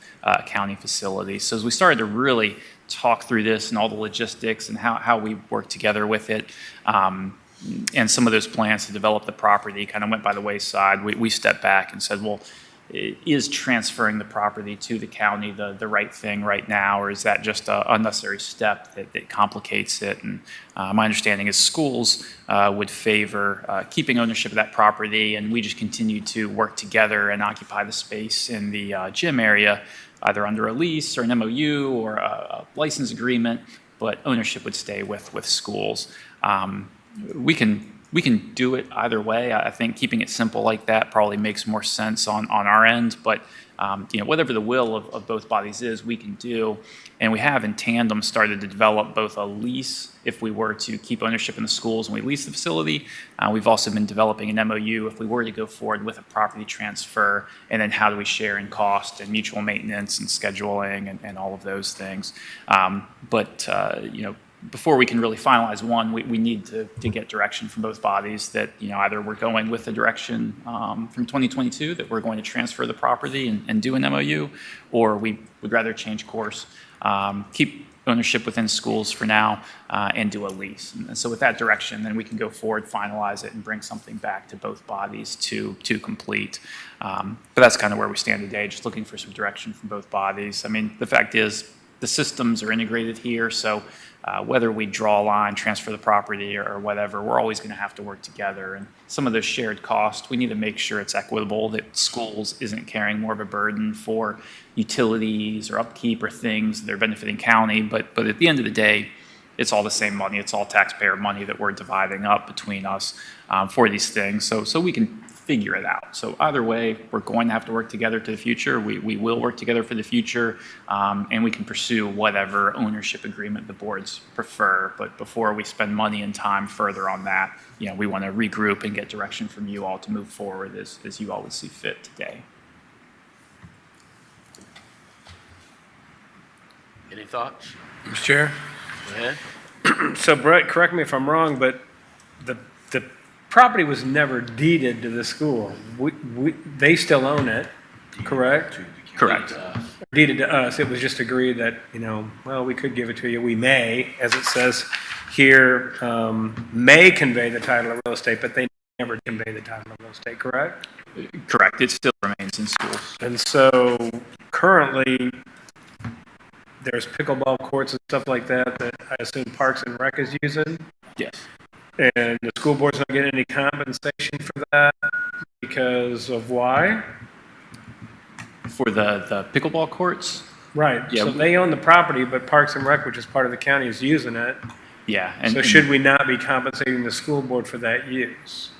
county facilities. So as we started to really talk through this and all the logistics and how we work together with it, and some of those plans to develop the property kind of went by the wayside, we stepped back and said, well, is transferring the property to the county the right thing right now, or is that just an unnecessary step that complicates it? And my understanding is schools would favor keeping ownership of that property, and we just continue to work together and occupy the space in the gym area, either under a lease or an MOU or a license agreement, but ownership would stay with schools. We can do it either way. I think keeping it simple like that probably makes more sense on our end, but you know, whatever the will of both bodies is, we can do. And we have in tandem started to develop both a lease if we were to keep ownership in the schools and we lease the facility. We've also been developing an MOU if we were to go forward with a property transfer, and then how do we share in cost and mutual maintenance and scheduling and all of those things. You know, before we can really finalize one, we need to get direction from both bodies that, you know, either we're going with the direction from 2022 that we're going to transfer the property and do an MOU, or we would rather change course, keep ownership within schools for now, and do a lease. And so with that direction, then we can go forward, finalize it, and bring something back to both bodies to complete. But that's kind of where we stand today, just looking for some direction from both bodies. I mean, the fact is, the systems are integrated here, so whether we draw a line, transfer the property, or whatever, we're always going to have to work together. And some of those shared costs, we need to make sure it's equitable, that schools isn't carrying more of a burden for utilities or upkeep or things that are benefiting county. But at the end of the day, it's all the same money. It's all taxpayer money that we're dividing up between us for these things. So we can figure it out. So either way, we're going to have to work together to the future. We will work together for the future, and we can pursue whatever ownership agreement the boards prefer. But before we spend money and time further on that, you know, we want to regroup and get direction from you all to move forward as you all would see fit today. Any thoughts? Mr. Chair? Go ahead. So Brett, correct me if I'm wrong, but the property was never deeded to the school. They still own it, correct? Correct. Deeded to us. It was just agreed that, you know, well, we could give it to you. We may, as it says here, may convey the title of real estate, but they never convey the title of real estate, correct? Correct. It still remains in schools. And so currently, there's pickleball courts and stuff like that I assume Parks and Rec is using? Yes. And the school board's not getting any compensation for that because of why? For the pickleball courts? Right. Yeah, So they own the property, but Parks and Rec, which is part of the county, is using it. Yeah. So should we not be compensating the school board for that use?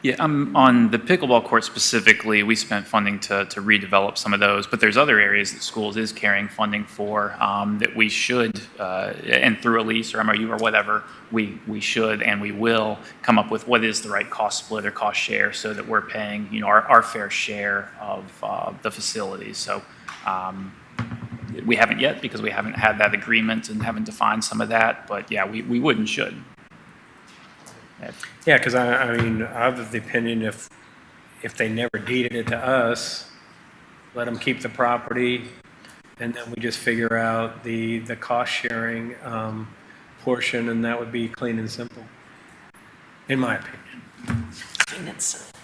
Yeah, on the pickleball court specifically, we spent funding to redevelop some of those, but there's other areas that schools is carrying funding for that we should, and through a lease or MOU or whatever, we should and we will come up with what is the right cost split or cost share so that we're paying, you know, our fair share of the facilities. So we haven't yet because we haven't had that agreement and haven't defined some of that, but yeah, we would and should. Yeah, because I mean, I'm of the opinion if they never deeded it to us, let them keep the property, and then we just figure out the cost sharing portion, and that would be clean and simple, in my opinion. Clean and simple.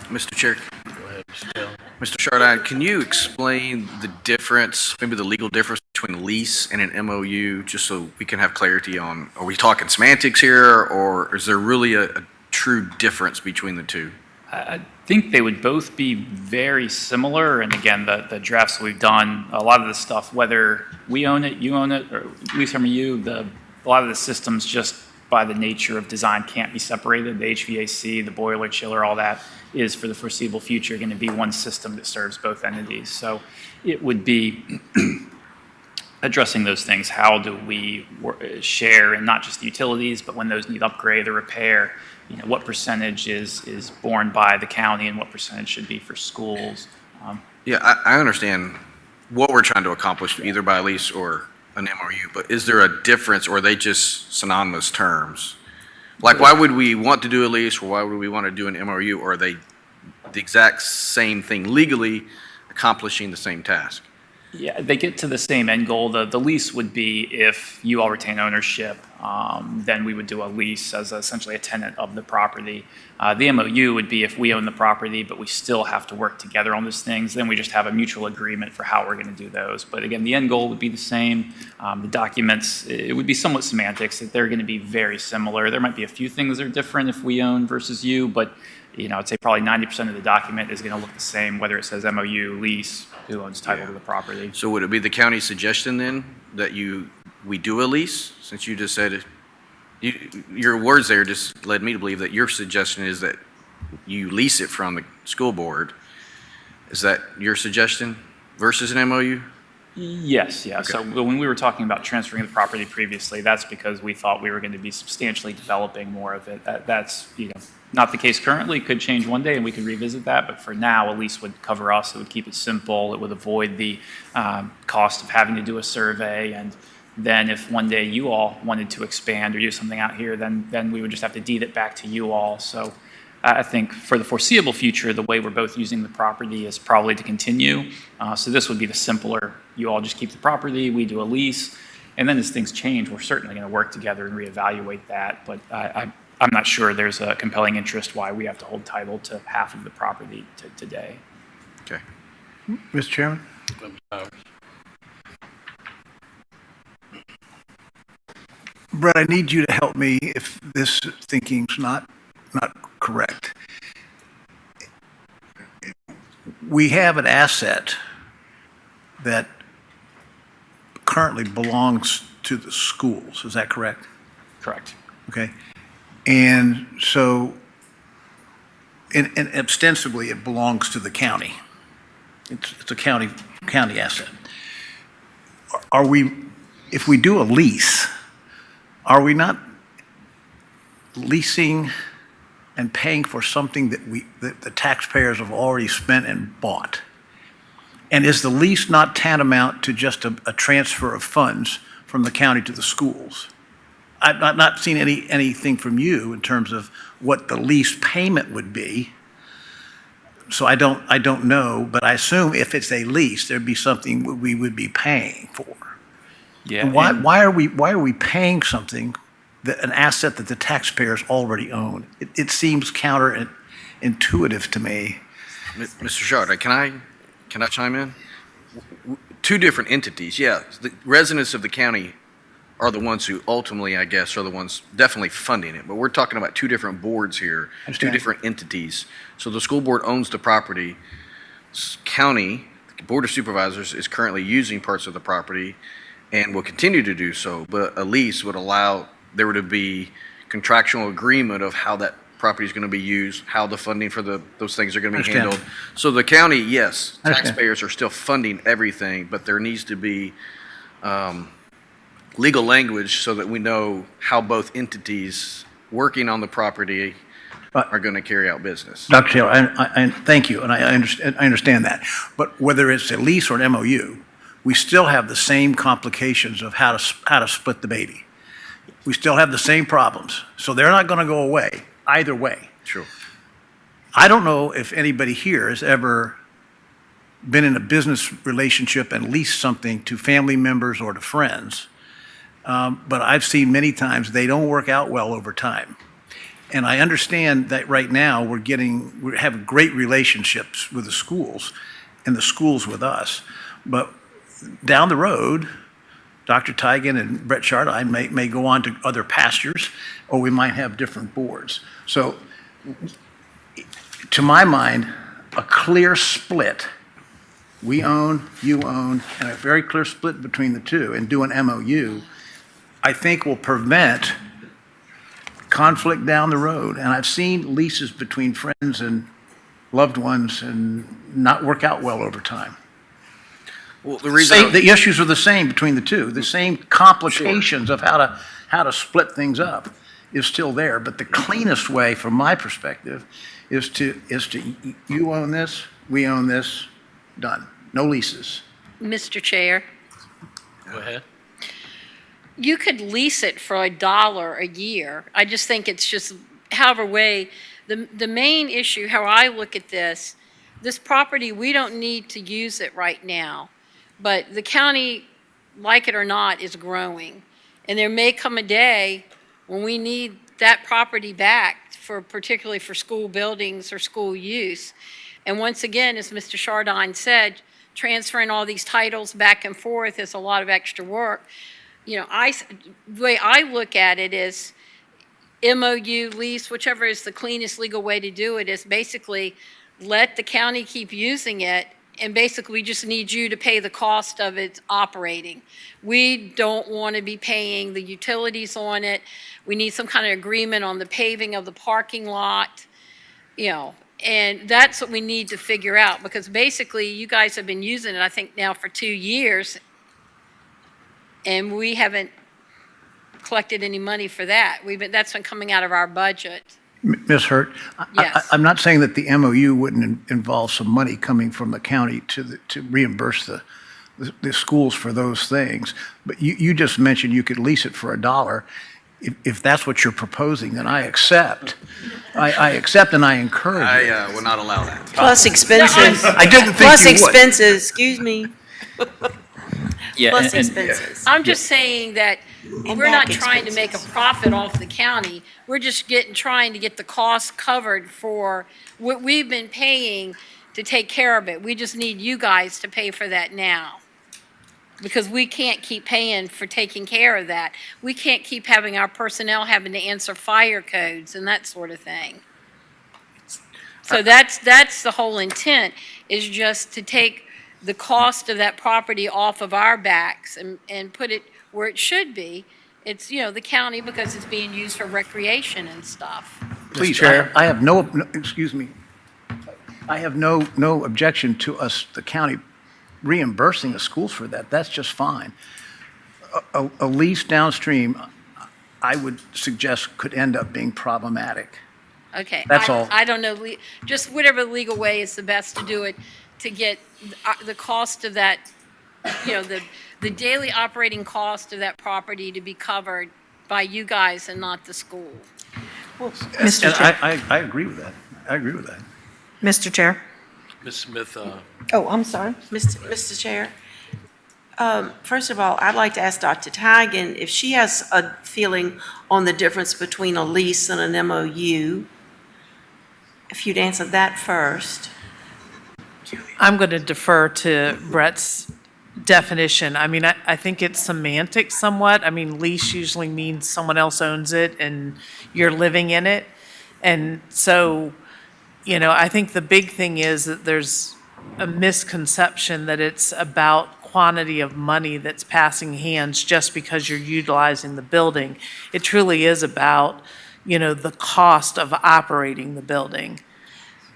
Mr. Chair, Go ahead, Mr. Taylor. Mr. Chardon, can you explain the difference, maybe the legal difference between a lease and an MOU, just so we can have clarity on, are we talking semantics here, or is there really a true difference between the two? I think they would both be very similar, and again, the drafts we've done, a lot of the stuff, whether we own it, you own it, or lease from you, a lot of the systems just by the nature of design can't be separated. The HVAC, the boiler, chiller, all that is for the foreseeable future going to be one system that serves both entities. So it would be addressing those things. How do we share, and not just the utilities, but when those need upgrade or repair, what percentage is borne by the county and what percentage should be for schools? Yeah, I understand what we're trying to accomplish, either by a lease or an MOU, but is there a difference, or are they just synonymous terms? Like, why would we want to do a lease, or why would we want to do an MOU, or are they the exact same thing legally, accomplishing the same task? Yeah, they get to the same end goal. The lease would be if you all retain ownership, then we would do a lease as essentially a tenant of the property. The MOU would be if we own the property, but we still have to work together on those things, then we just have a mutual agreement for how we're going to do those. But again, the end goal would be the same. The documents, it would be somewhat semantics, that they're going to be very similar. There might be a few things that are different if we own versus you, but I'd say probably 90% of the document is going to look the same, whether it says MOU, lease, who owns title to the property. So would it be the county's suggestion then that we do a lease, since you just said it? Your words there just led me to believe that your suggestion is that you lease it from the school board. Is that your suggestion versus an MOU? Yes, yeah. So when we were talking about transferring the property previously, that's because we thought we were going to be substantially developing more of it. That's not the case currently. It could change one day and we could revisit that, but for now, a lease would cover us. It would keep it simple. It would avoid the cost of having to do a survey, and then if one day you all wanted to expand or do something out here, then we would just have to deed it back to you all. So I think for the foreseeable future, the way we're both using the property is probably to continue. So this would be the simpler. You all just keep the property, we do a lease, and then as things change, we're certainly going to work together and reevaluate that. But I'm not sure there's a compelling interest why we have to hold title to half of the property today. Okay. Mr. Chairman? Brett, I need you to help me if this thinking's not correct. We have an asset that currently belongs to the schools, is that correct? Correct. Okay. And so, and ostensibly, it belongs to the county. It's a county asset. Are we, if we do a lease, are we not leasing and paying for something that the taxpayers have already spent and bought? And is the lease not tantamount to just a transfer of funds from the county to the schools? I've not seen anything from you in terms of what the lease payment would be. So I don't know, but I assume if it's a lease, there'd be something we would be paying for. Yeah. And why are we paying something an asset that the taxpayers already own? It seems counterintuitive to me. Mr. Chardon, can I chime in? Two different entities, yeah. The residents of the county are the ones who ultimately, I guess, are the ones definitely funding it. But we're talking about two different boards here, two different entities. So the school board owns the property. County, the Board of Supervisors is currently using parts of the property and will continue to do so. But a lease would allow there to be contractual agreement of how that property is going to be used, how the funding for those things are going to be handled. So the county, yes, taxpayers are still funding everything, but there needs to be legal language so that we know how both entities working on the property are going to carry out business. Dr. Taylor, I thank you, and I understand that. But whether it's a lease or an MOU, we still have the same complications of how to split the baby. We still have the same problems. So they're not going to go away either way. Sure. I don't know if anybody here has ever been in a business relationship and leased something to family members or to friends, but I've seen many times they don't work out well over time. And I understand that right now we're having great relationships with the schools, in the schools with us. But down the road, Dr. Tigan and Brett Chardine may go on to other pastures, or we might have different boards. So to my mind, a clear split, we own, you own, and a very clear split between the two, and do an MOU, I think will prevent conflict down the road. And I've seen leases between friends and loved ones and not work out well over time. Well, the reason. The issues are the same between the two. The same complications of how to split things up is still there. But the cleanest way, from my perspective, is to you own this, we own this, done. No leases. Mr. Chair, Go ahead. you could lease it for $1 a year. I just think it's just, however way, the main issue, how I look at this property, we don't need to use it right now. But the county, like it or not, is growing. And there may come a day when we need that property back particularly for school buildings or school use. And once again, as Mr. Chardine said, transferring all these titles back and forth is a lot of extra work. You know, the way I look at it is MOU, lease, whichever is the cleanest legal way to do it, is basically let the county keep using it, and basically we just need you to pay the cost of its operating. We don't want to be paying the utilities on it. We need some kind of agreement on the paving of the parking lot, you know, and that's what we need to figure out, because basically you guys have been using it, I think now for 2 years, and we haven't collected any money for that. That's been coming out of our budget. Ms. Hurt, Yes. I'm not saying that the MOU wouldn't involve some money coming from the county to reimburse the schools for those things, but you just mentioned you could lease it for $1. If that's what you're proposing, then I accept. I accept and I encourage it. I will not allow that. Plus expenses. I didn't think Plus you would. expenses, excuse me. Yeah, Plus and- expenses. I'm just saying that And we're not back trying to make a expenses. profit off the county. We're just trying to get the costs covered for what we've been paying to take care of it. We just need you guys to pay for that now. Because we can't keep paying for taking care of that. We can't keep having our personnel having to answer fire codes and that sort of thing. So that's the whole intent, is just to take the cost of that property off of our backs and put it where it should be. It's, you know, the county, because it's being used for recreation and stuff. Please, Chair. I have excuse me. I have no objection to us, the county, reimbursing the schools for that. That's just fine. A lease downstream, I would suggest, could end up being problematic. Okay. That's all. I don't know, just whatever legal way is the best to do it, to get the cost of that, you know, the daily operating cost of that property to be covered by you guys and not the school. Mr. And Chair. I agree with that. I agree with that. Mr. Chair. Ms. Smith, Oh, I'm sorry. Mr. Chair, first of all, I'd like to ask Dr. Tigan if she has a feeling on the difference between a lease and an MOU. If you'd answer that first. I'm going to defer to Brett's definition. I mean, I think it's semantic somewhat. I mean, lease usually means someone else owns it and you're living in it. And so, you know, I think the big thing is that there's a misconception that it's about quantity of money that's passing hands just because you're utilizing the building. It truly is about, you know, the cost of operating the building.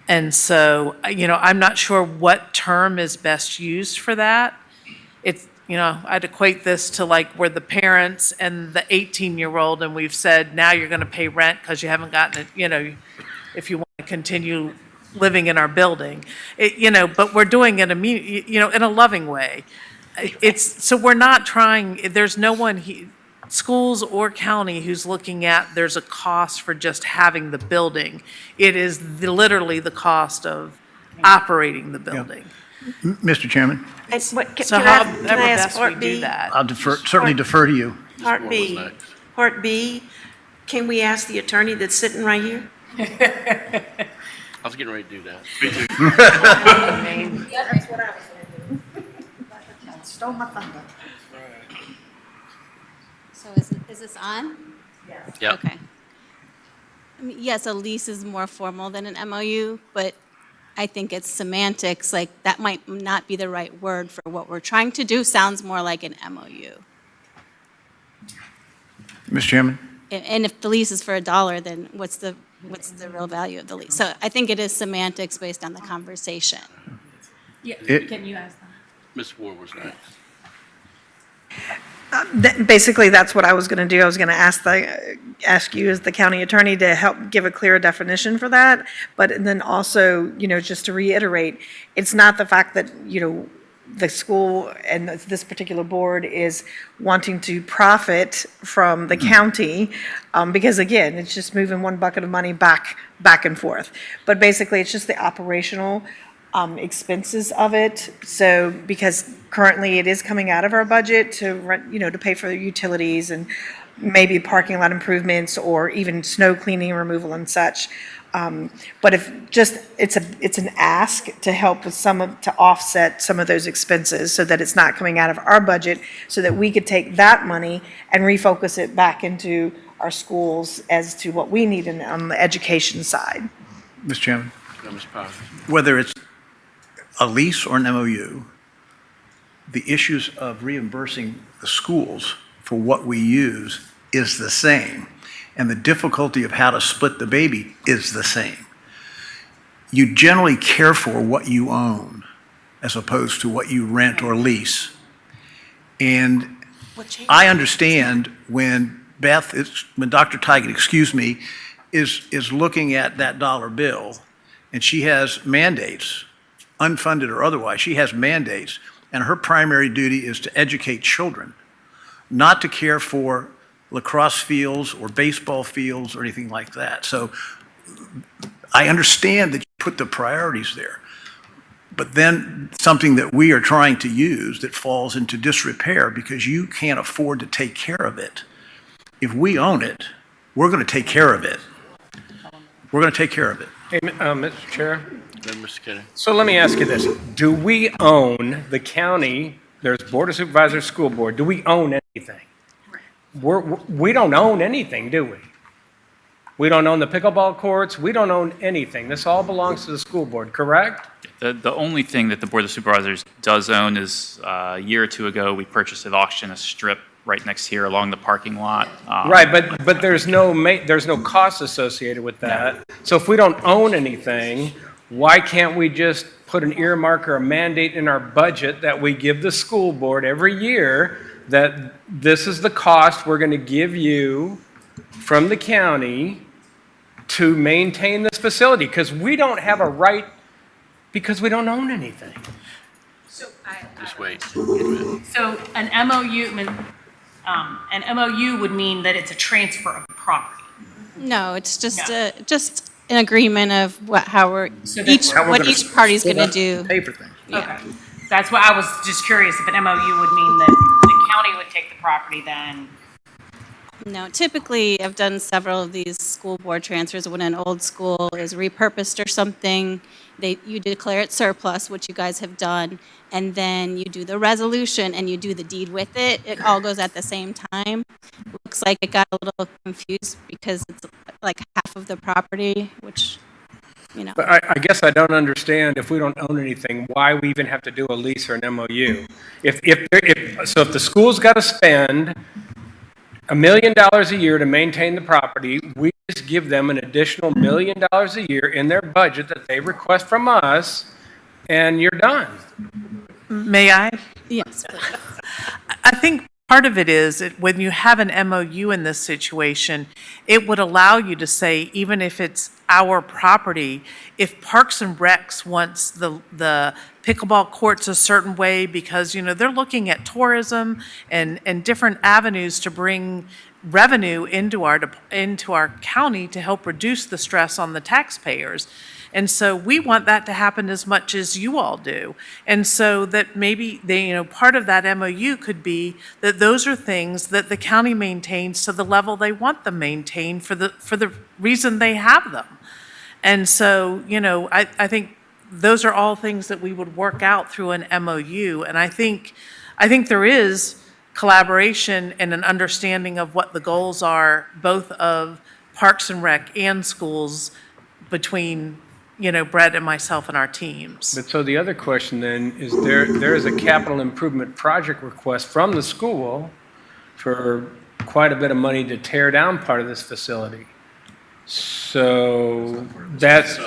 And so, you know, I'm not sure what term is best used for that. It's, you know, I'd equate this to like where the parents and the 18-year-old, and we've said, now you're going to pay rent because you haven't gotten it, you know, if you want to continue living in our building. You know, but we're doing it, you know, in a loving way. So we're not trying, there's no one, schools or county, who's looking at there's a cost for just having the building. It is literally the cost of operating the building. Mr. Chairman, And So can however I ask best we Part do B? that. I'll certainly defer to you. Part B. Part B, can we ask the attorney that's sitting right here? I was getting ready to do that. That's what I was going to do. Stole my thunder. So is this on? Yep. Okay. I mean, yes, a lease is more formal than an MOU, but I think it's semantics, like that might not be the right word for what we're trying to do, sounds more like an MOU. Mr. Chairman? And if the lease is for $1, then what's the real value of the lease? So I think it is semantics based on the conversation. Can you ask them? Ms. Ward was next. Basically, that's what I was going to do. I was going to ask you as the county attorney to help give a clearer definition for that. But then also, just to reiterate, it's not the fact that, the school and this particular board is wanting to profit from the county, because again, it's just moving one bucket of money back and forth. But basically, it's just the operational expenses of it. So, because currently it is coming out of our budget to rent, to pay for the utilities and maybe parking lot improvements or even snow cleaning, removal and such. But if just, it's an ask to help with to offset some of those expenses so that it's not coming out of our budget, so that we could take that money and refocus it back into our schools as to what we need on the education side. Mr. Chairman? Ms. Powers. Whether it's a lease or an MOU, the issues of reimbursing the schools for what we use is the same. And the difficulty of how to split the baby is the same. You generally care for what you own as opposed to what you rent or lease. And I understand when when Dr. Tygart, is looking at that dollar bill and she has mandates, unfunded or otherwise, she has mandates, and her primary duty is to educate children, not to care for lacrosse fields or baseball fields or anything like that. So I understand that you put the priorities there, but then something that we are trying to use that falls into disrepair because you can't afford to take care of it. If we own it, we're going to take care of it. We're going to take care of it. Hey, Mr. Chair, Then Mr. Kenny. so let me ask you this. Do we own the county, there's Board of Supervisors, School Board, do we own anything? We don't own anything, do we? We don't own the pickleball courts, we don't own anything. This all belongs to the school board, correct? The only thing that the Board of Supervisors does own is a year or two ago, we purchased at auction a strip right next here along the parking lot. Right, but there's no cost associated with that. So if we don't own anything, why can't we just put an earmark or a mandate in our budget that we give the school board every year that this is the cost we're going to give you from the county to maintain this facility? Because we don't have a right, because we don't own anything. So Just wait. So an MOU would mean that it's a transfer of property. No, it's just No. just an agreement of what each party's going to do. Pay for things. Okay. That's why I was just curious if an MOU would mean that the county would take the property then. No, typically, I've done several of these school board transfers when an old school is repurposed or something. You declare it surplus, which you guys have done, and then you do the resolution and you do the deed with it. It all goes at the same time. Looks like it got a little confused because it's like half of the property, which, But I guess I don't understand, if we don't own anything, why we even have to do a lease or an MOU. If the school's got to spend $1 million a year to maintain the property, we just give them an additional $1 million a year in their budget that they request from us, and you're done. May I? yes. I think part of it is that when you have an MOU in this situation, it would allow you to say, even if it's our property, if Parks and Recs wants the pickleball courts a certain way because, they're looking at tourism and different avenues to bring revenue into our county to help reduce the stress on the taxpayers. And so we want that to happen as much as you all do. And so that maybe part of that MOU could be that those are things that the county maintains to the level they want them maintained for the reason they have them. And so, I think those are all things that we would work out through an MOU. And I think there is collaboration and an understanding of what the goals are, both of Parks and Rec and schools, between, Brett and myself and our teams. But so the other question then is there is a capital improvement project request from the school for quite a bit of money to tear down part of this facility. So that's,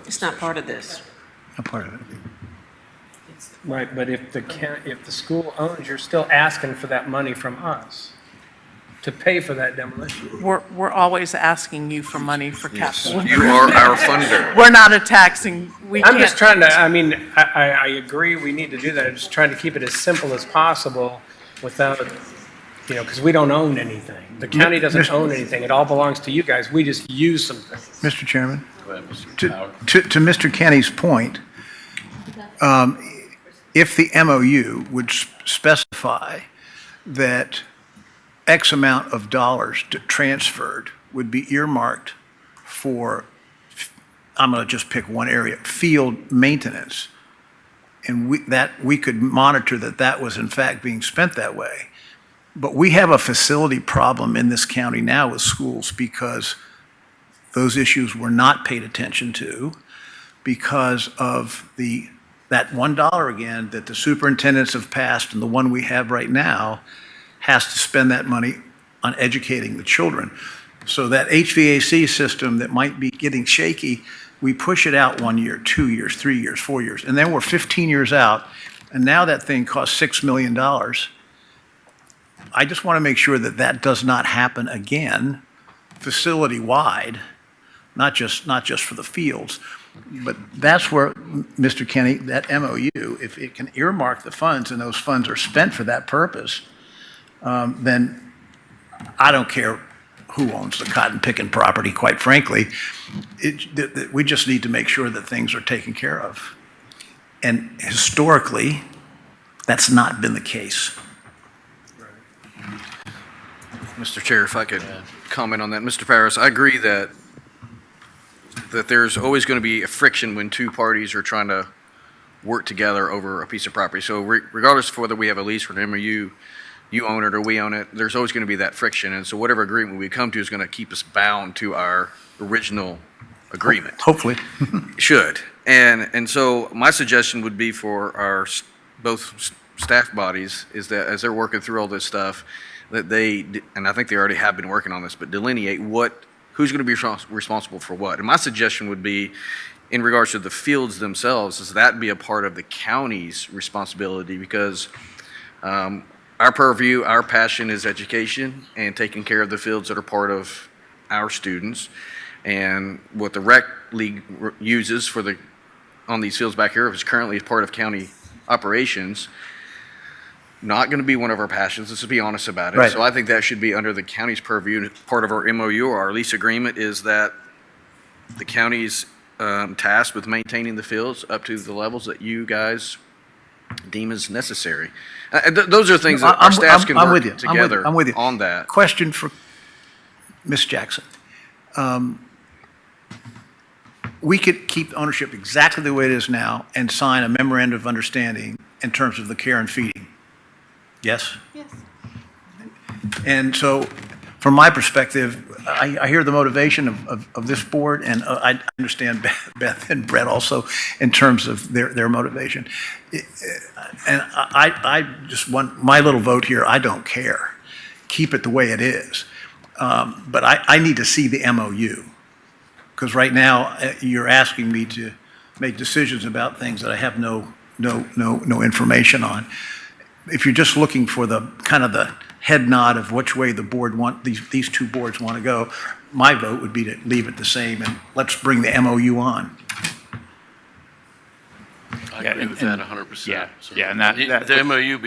It's not part of this. A part of it. right, but if the school owns, you're still asking for that money from us to pay for that demolition. We're always asking you for money for capital. You are our funder. We're not a taxing, we I'm just can't. trying to, I mean, I agree we need to do that. I'm just trying to keep it as simple as possible without, because we don't own anything. The county doesn't own anything. It all belongs to you guys. We just use some things. Mr. Chairman, Go ahead, Mr. to Howard. Mr. Kenny's point, if the MOU would specify that X amount of dollars transferred would be earmarked for, I'm going to just pick one area, field maintenance, and we could monitor that was in fact being spent that way. But we have a facility problem in this county now with schools because those issues were not paid attention to because of that $1 again that the superintendents have passed and the one we have right now has to spend that money on educating the children. So that HVAC system that might be getting shaky, we push it out 1 year, 2 years, 3 years, 4 years, and then we're 15 years out, and now that thing costs $6 million. I just want to make sure that does not happen again, facility-wide, not just for the fields. But that's where, Mr. Kenny, that MOU, if it can earmark the funds and those funds are spent for that purpose, then I don't care who owns the cotton picking property, quite frankly. We just need to make sure that things are taken care of. And historically, that's not been the case. Mr. Chair, if I could comment on that. Mr. Paris, I agree that there's always going to be a friction when two parties are trying to work together over a piece of property. So regardless of whether we have a lease or an MOU, you own it or we own it, there's always going to be that friction. And so whatever agreement we come to is going to keep us bound to our original agreement. Hopefully. Should. And so my suggestion would be for our both staff bodies is that as they're working through all this stuff, that they, and I think they already have been working on this, but delineate who's going to be responsible for what. And my suggestion would be, in regards to the fields themselves, is that be a part of the county's responsibility because our purview, our passion is education and taking care of the fields that are part of our students. And what the rec league uses on these fields back here is currently part of county operations. Not going to be one of our passions, let's be honest about it. Right. So I think that should be under the county's purview. Part of our MOU or our lease agreement is that the county's tasked with maintaining the fields up to the levels that you guys deem as necessary. Those are things that our staffs can I'm with work you. together I'm with you. on that. Question for Ms. Jackson. We could keep ownership exactly the way it is now and sign a memorandum of understanding in terms of the care and feeding. Yes? Yes. And so, from my perspective, I hear the motivation of this board, and I understand Beth and Brett also in terms of their motivation. And I just want, my little vote here, I don't care. Keep it the way it is. But I need to see the MOU. Because right now, you're asking me to make decisions about things that I have no information on. If you're just looking for the kind of the head nod of which way the board these two boards want to go, my vote would be to leave it the same and let's bring the MOU on. I Yeah, agree with and- that 100%. yeah, So yeah, and that- The MOU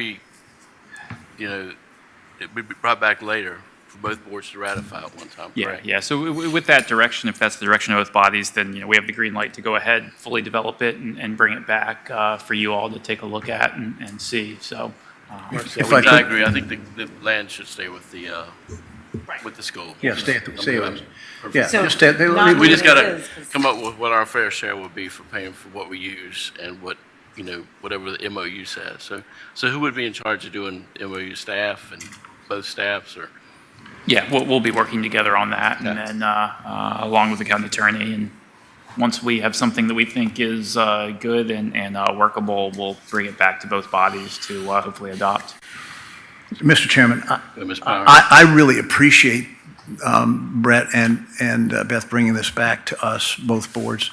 it would be brought back later for both boards to ratify at one time, Yeah, correct? yeah. So with that direction, if that's the direction of both bodies, then, we have the green light to go ahead, fully develop it and bring it back for you all to take a look at and see. So, If I I could- agree. I think the land should stay with the with the school. Yeah, stay at yeah, So just stay, they not leave- We just what it gotta is, 'cause- come up with what our fair share would be for paying for what we use and what, whatever the MOU says. So who would be in charge of doing MOU, staff and both staffs, or? Yeah, we'll be working together on that, and then along with the county attorney, and once we have something that we think is good and workable, we'll bring it back to both bodies to hopefully adopt. Mr. Chairman, Ms. Powers? I really appreciate Brett and Beth bringing this back to us, both boards.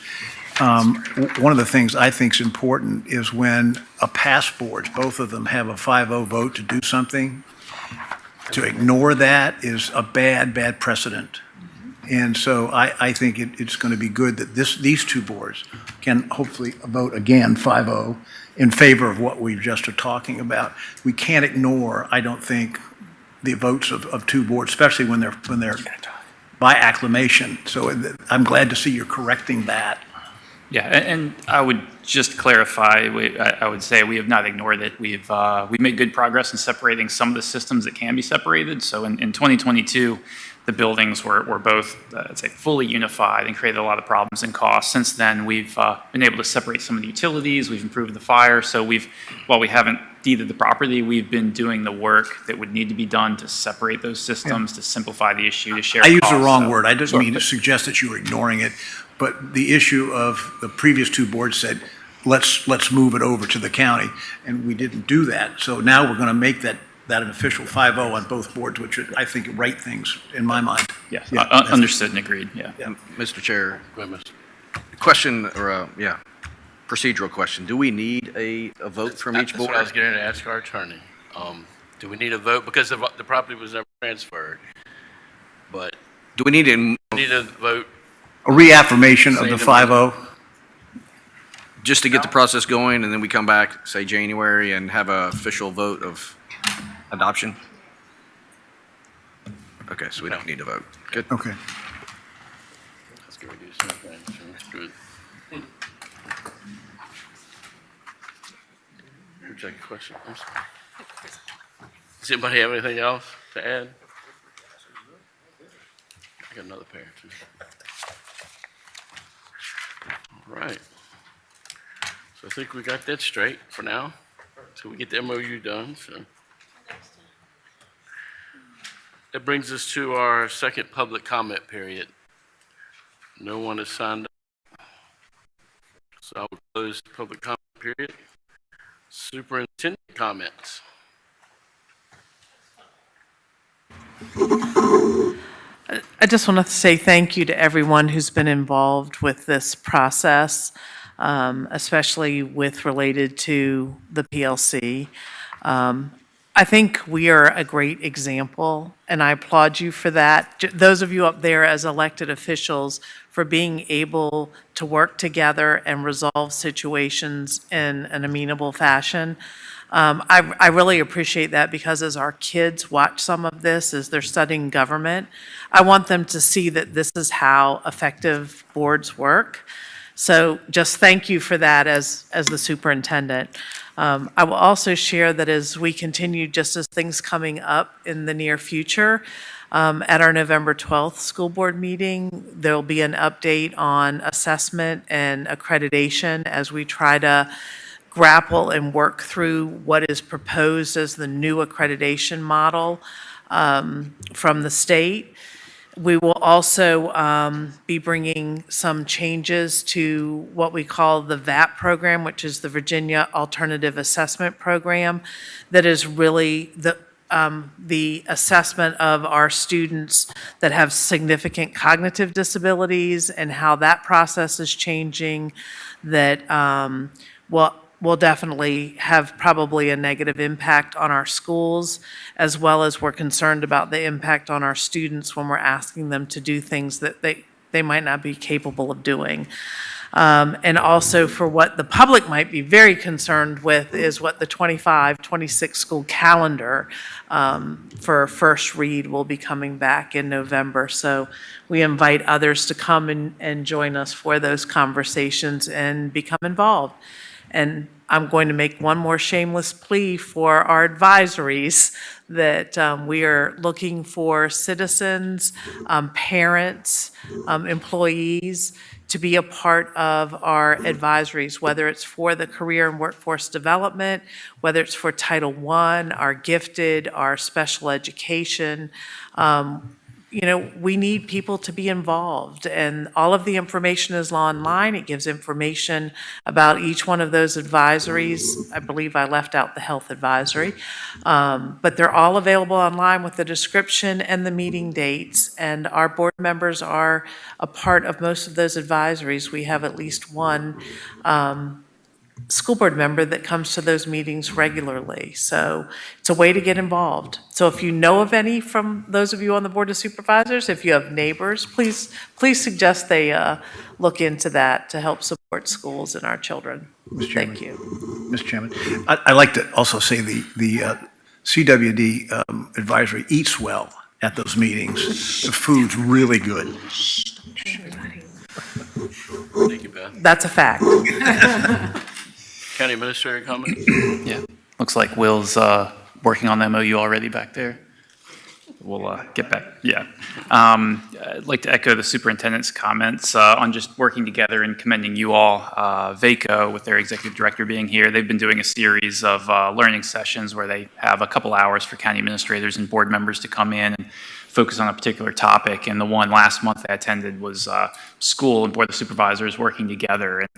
One of the things I think is important is when a past boards, both of them have a 5-0 vote to do something, to ignore that is a bad precedent. And so I think it's going to be good that these two boards can hopefully vote again, 5-0, in favor of what we just are talking about. We can't ignore, I don't think, the votes of two boards, especially when they're by acclamation. So I'm glad to see you're correcting that. Yeah, and I would just clarify, I would say we have not ignored it. We've made good progress in separating some of the systems that can be separated. So in 2022, the buildings were both, I'd say, fully unified and created a lot of problems and costs. Since then, we've been able to separate some of the utilities, we've improved the fire. So while we haven't deeded the property, we've been doing the work that would need to be done to separate those systems, to simplify the issue, to share I used the costs. wrong So- word. I didn't Sure. mean to suggest that you were ignoring it, but the issue of the previous two boards said, let's move it over to the county, and we didn't do that. So now we're going to make that an official 5-0 on both boards, which I think right things in my mind. Yes, Yeah. understood and agreed, yeah. Mr. Chair, Go ahead, question, or, procedural question. Do we need a vote from each That's board? what I was getting to ask our attorney. Do we need a vote? Because the property was never transferred. But Do we need to, we need a vote. A reaffirmation of the Say the 5-0. just to get the process going, and then we come back, say January, and have an official vote of adoption? Okay, so we don't need to vote. Good. Okay. Let's go do something. Let's do it. Who's that question? I'm sorry. Does anybody have anything else to add? I got another pair too. All right. So I think we got that straight for now. So we get the MOU done, so. That brings us to our second public comment period. No one has signed up. So I will close the public comment period. Superintendent comments. I just want to say thank you to everyone who's been involved with this process, especially with related to the PLC. I think we are a great example, and I applaud you for that. Those of you up there as elected officials for being able to work together and resolve situations in an amenable fashion. I really appreciate that, because as our kids watch some of this, as they're studying government, I want them to see that this is how effective boards work. So just thank you for that as the superintendent. I will also share that as we continue, just as things coming up in the near future, at our November 12th school board meeting, there'll be an update on assessment and accreditation as we try to grapple and work through what is proposed as the new accreditation model from the state. We will also be bringing some changes to what we call the VAP program, which is the Virginia Alternative Assessment Program, that is really the assessment of our students that have significant cognitive disabilities, and how that process is changing, that will definitely have probably a negative impact on our schools, as well as we're concerned about the impact on our students when we're asking them to do things that they might not be capable of doing. And also for what the public might be very concerned with is what the 25-26 school calendar for first read will be coming back in November. So we invite others to come and join us for those conversations and become involved. And I'm going to make one more shameless plea for our advisories that we are looking for citizens, parents, employees to be a part of our advisories, whether it's for the career and workforce development, whether it's for Title I, our gifted, our special education. You know, we need people to be involved, and all of the information is online. It gives information about each one of those advisories. I believe I left out the health advisory, but they're all available online with the description and the meeting dates, and our board members are a part of most of those advisories. We have at least one school board member that comes to those meetings regularly. So it's a way to get involved. So if you know of any from those of you on the Board of Supervisors, if you have neighbors, please suggest they look into that to help support schools and our children. Mr. Chairman. Thank you. Mr. Chairman, I'd like to also say the CWD advisory eats well at those meetings. The food's really good. Thank you, Beth. That's a fact. County Administrator comment? Yeah, looks like Will's working on the MOU already back there. We'll get back, yeah. I'd like to echo the superintendent's comments on just working together and commending you all. VACO, with their executive director being here, they've been doing a series of learning sessions where they have a couple hours for county administrators and board members to come in and focus on a particular topic. And the one last month I attended was school and Board of Supervisors working together. And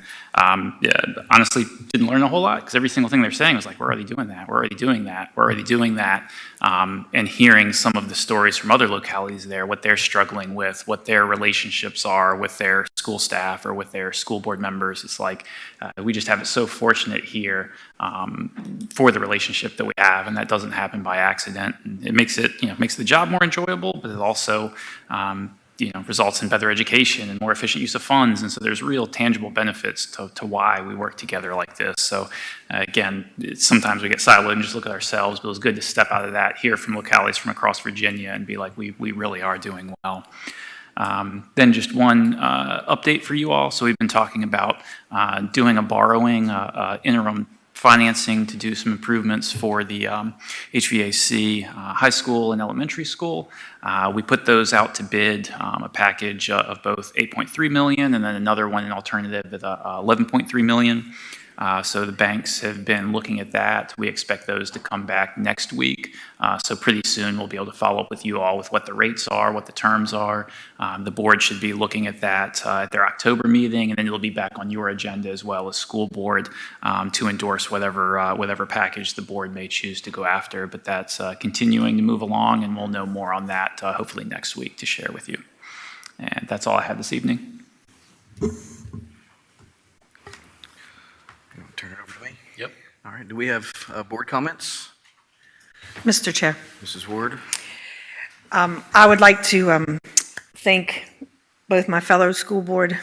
yeah, honestly, didn't learn a whole lot because every single thing they're saying was like, we're already doing that, we're already doing that, we're already doing that. And hearing some of the stories from other localities there, what they're struggling with, what their relationships are with their school staff or with their school board members. It's like, we just have it so fortunate here for the relationship that we have, and that doesn't happen by accident. And it makes it, makes the job more enjoyable, but it also, results in better education and more efficient use of funds. And so there's real tangible benefits to why we work together like this. So again, sometimes we get siloed and just look at ourselves, but it was good to step out of that, hear from localities from across Virginia and be like, we really are doing well. Then just one update for you all. So we've been talking about doing a borrowing interim financing to do some improvements for the HVAC high school and elementary school. We put those out to bid, a package of both 8.3 million and then another one, an alternative at 11.3 million. So the banks have been looking at that. We expect those to come back next week. So pretty soon we'll be able to follow up with you all with what the rates are, what the terms are. The board should be looking at that at their October meeting, and then it'll be back on your agenda as well as school board to endorse whatever package the board may choose to go after. But that's continuing to move along, and we'll know more on that hopefully next week to share with you. And that's all I have this evening. Turn it over to me. Yep. All right, do we have board comments? Mr. Chair, Mrs. Ward? I would like to thank both my fellow school board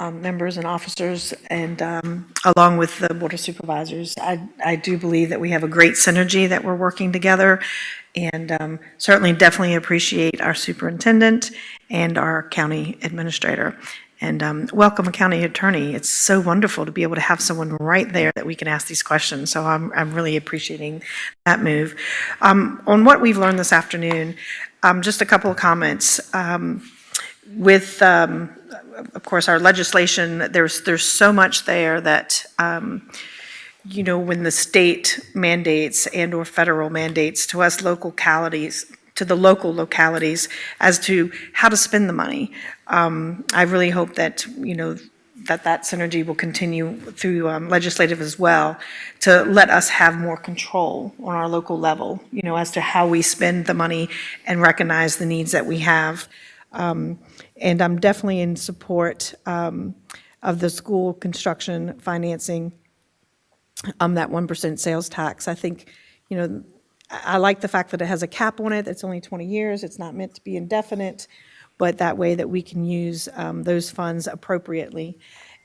members and officers and along with the Board of Supervisors. I do believe that we have a great synergy that we're working together, and certainly definitely appreciate our superintendent and our county administrator. And welcome a county attorney. It's so wonderful to be able to have someone right there that we can ask these questions. So I'm really appreciating that move. On what we've learned this afternoon, just a couple of comments. With, of course, our legislation, there's so much there that, when the state mandates and or federal mandates to us to the local localities as to how to spend the money. I really hope that, that synergy will continue through legislative as well to let us have more control on our local level, as to how we spend the money and recognize the needs that we have. And I'm definitely in support of the school construction financing, that 1% sales tax. I think, I like the fact that it has a cap on it. It's only 20 years. It's not meant to be indefinite, but that way that we can use those funds appropriately.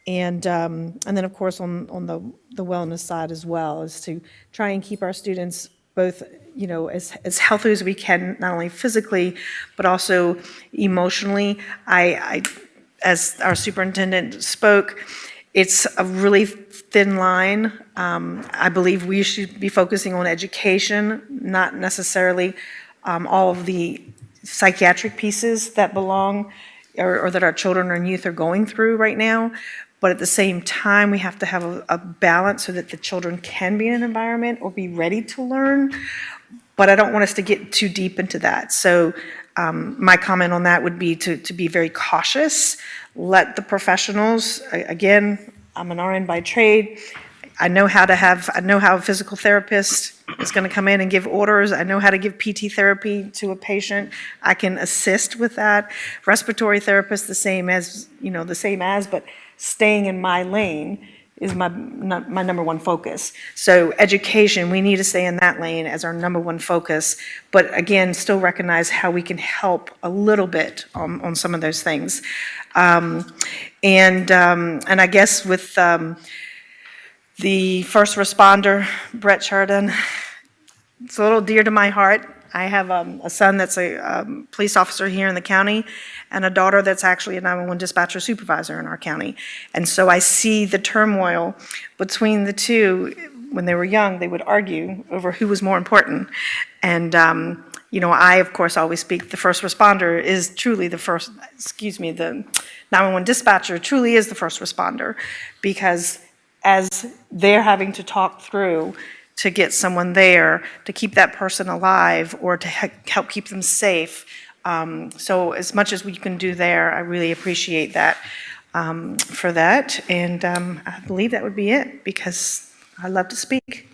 And then, of course, on the wellness side as well, is to try and keep our students both, as healthy as we can, not only physically, but also emotionally. I as our superintendent spoke, It's a really thin line. I believe we should be focusing on education, not necessarily all of the psychiatric pieces that belong or that our children and youth are going through right now. But at the same time, we have to have a balance so that the children can be in an environment or be ready to learn. But I don't want us to get too deep into that. So my comment on that would be to be very cautious. Let the professionals, again, I'm an RN by trade. I know how a physical therapist is going to come in and give orders. I know how to give PT therapy to a patient. I can assist with that. Respiratory therapist, the same as, but staying in my lane is my number one focus. So education, we need to stay in that lane as our number one focus, but again, still recognize how we can help a little bit on some of those things. And I guess with the first responder, Brett Chardon, it's a little dear to my heart. I have a son that's a police officer here in the county and a daughter that's actually a 911 dispatcher supervisor in our county. And so I see the turmoil between the two. When they were young, they would argue over who was more important. And, I, of course, always speak, the first responder is truly the 911 dispatcher truly is the first responder, because as they're having to talk through to get someone there, to keep that person alive, or to help keep them safe. So as much as we can do there, I really appreciate that for that. And I believe that would be it, because I love to speak.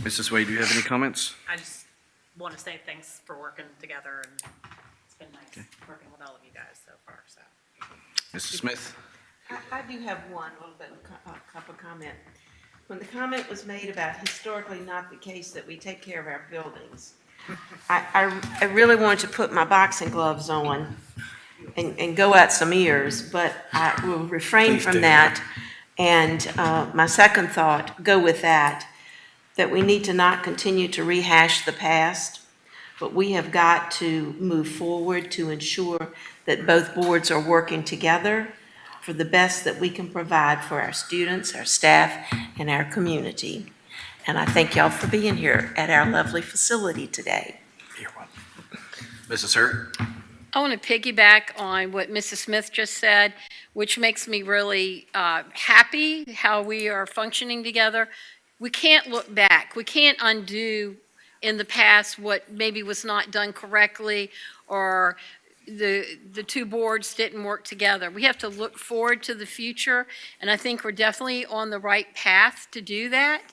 Mrs. Wade, do you have any comments? I just want to say thanks for working together, and it's been nice working with all of you guys so far. So, Mrs. Smith? I do have one little bit of a comment. When the comment was made about historically not the case that we take care of our buildings, I really wanted to put my boxing gloves on and go at some ears, but I will refrain from that. And my second thought, go with that we need to not continue to rehash the past, but we have got to move forward to ensure that both boards are working together for the best that we can provide for our students, our staff, and our community. And I thank y'all for being here at our lovely facility today. You're welcome. Mrs. Hurt? I want to piggyback on what Mrs. Smith just said, which makes me really happy how we are functioning together. We can't look back. We can't undo in the past what maybe was not done correctly, or the two boards didn't work together. We have to look forward to the future, and I think we're definitely on the right path to do that.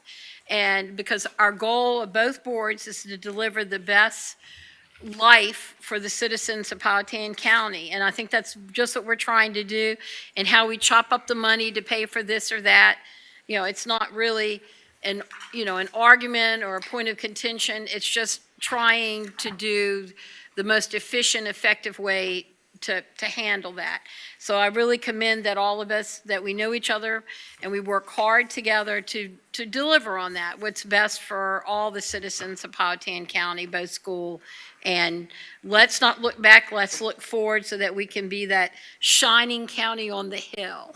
And because our goal of both boards is to deliver the best life for the citizens of Powhatan County. And I think that's just what we're trying to do. And how we chop up the money to pay for this or that, it's not really an argument or a point of contention. It's just trying to do the most efficient, effective way to handle that. So I really commend that all of us, that we know each other and we work hard together to deliver on that, what's best for all the citizens of Powhatan County, both school, and let's not look back, let's look forward so that we can be that shining county on the hill.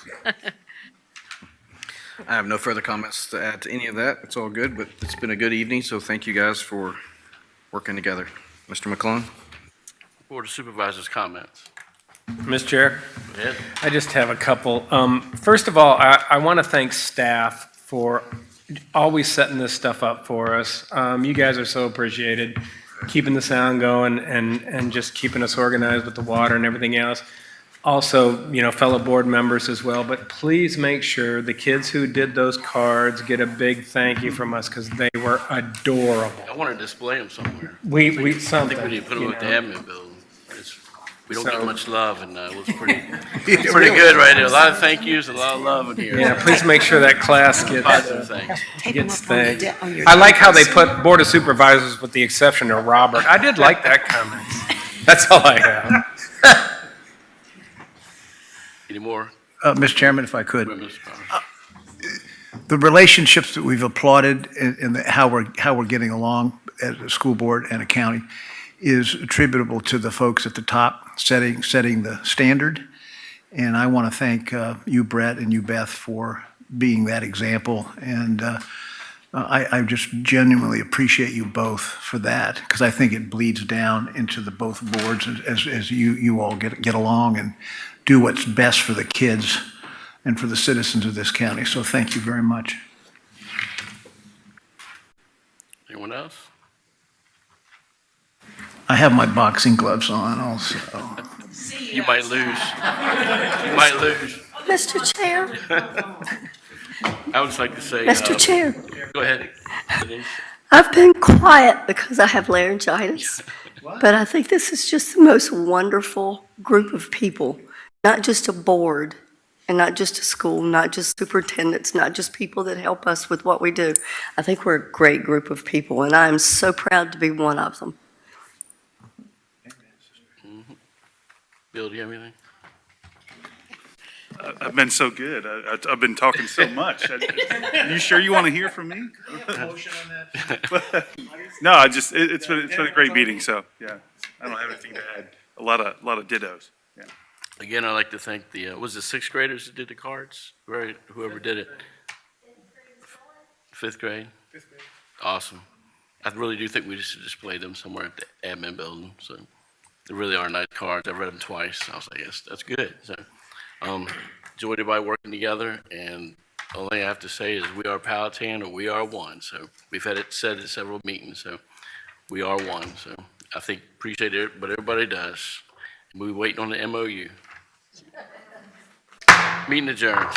I have no further comments to add to any of that. It's all good, but it's been a good evening, so thank you guys for working together. Mr. McClellan? Board of Supervisors comments. Mr. Chair? Go ahead. I just have a couple. First of all, I want to thank staff for always setting this stuff up for us. You guys are so appreciated, keeping the sound going and just keeping us organized with the water and everything else. Also, fellow board members as well, but please make sure the kids who did those cards get a big thank you from us, because they were adorable. I want to display them somewhere. I think we need to put them at the admin building. We don't get much love, and it was pretty good right there. A lot of thank yous, a lot of love in here. Yeah, please make sure that class Positive things. gets thanked. I like how they put Board of Supervisors with the exception of Robert. I did like that comment. That's all I have. Any more? Mr. Chairman, if I could. Mr. Powers? The relationships that we've applauded and how we're getting along as a school board and a county is attributable to the folks at the top setting the standard. And I want to thank you, Brett, and you, Beth, for being that example. And I just genuinely appreciate you both for that, because I think it bleeds down into the both boards as you all get along and do what's best for the kids and for the citizens of this county. So thank you very much. Anyone else? I have my boxing gloves on also. You might lose. You might lose. Mr. Chair, I would just like to say. Mr. Chair, Go ahead, Denise. I've been quiet because I have laryngitis, but I think this is just the most wonderful group of people, not just a board and not just a school, not just superintendents, not just people that help us with what we do. I think we're a great group of people, and I'm so proud to be one of them. Bill, do you have anything? I've been so good. I've been talking so much. You sure you want to hear from me? No, it's been a great meeting. So yeah, I don't have anything to add. A lot of dittos. Yeah. Again, I'd like to thank was it sixth graders that did the cards? Right, whoever did it. Fifth grade? Fifth grade. Awesome. I really do think we should display them somewhere at the admin building. So they really are nice cards. I've read them twice. I was like, yes, that's good. So enjoyed everybody working together. And the only thing I have to say is we are Powhatan, or we are one. So we've had it said at several meetings. So we are one. So I think appreciate it, what everybody does. We're waiting on the MOU. Meeting adjourned.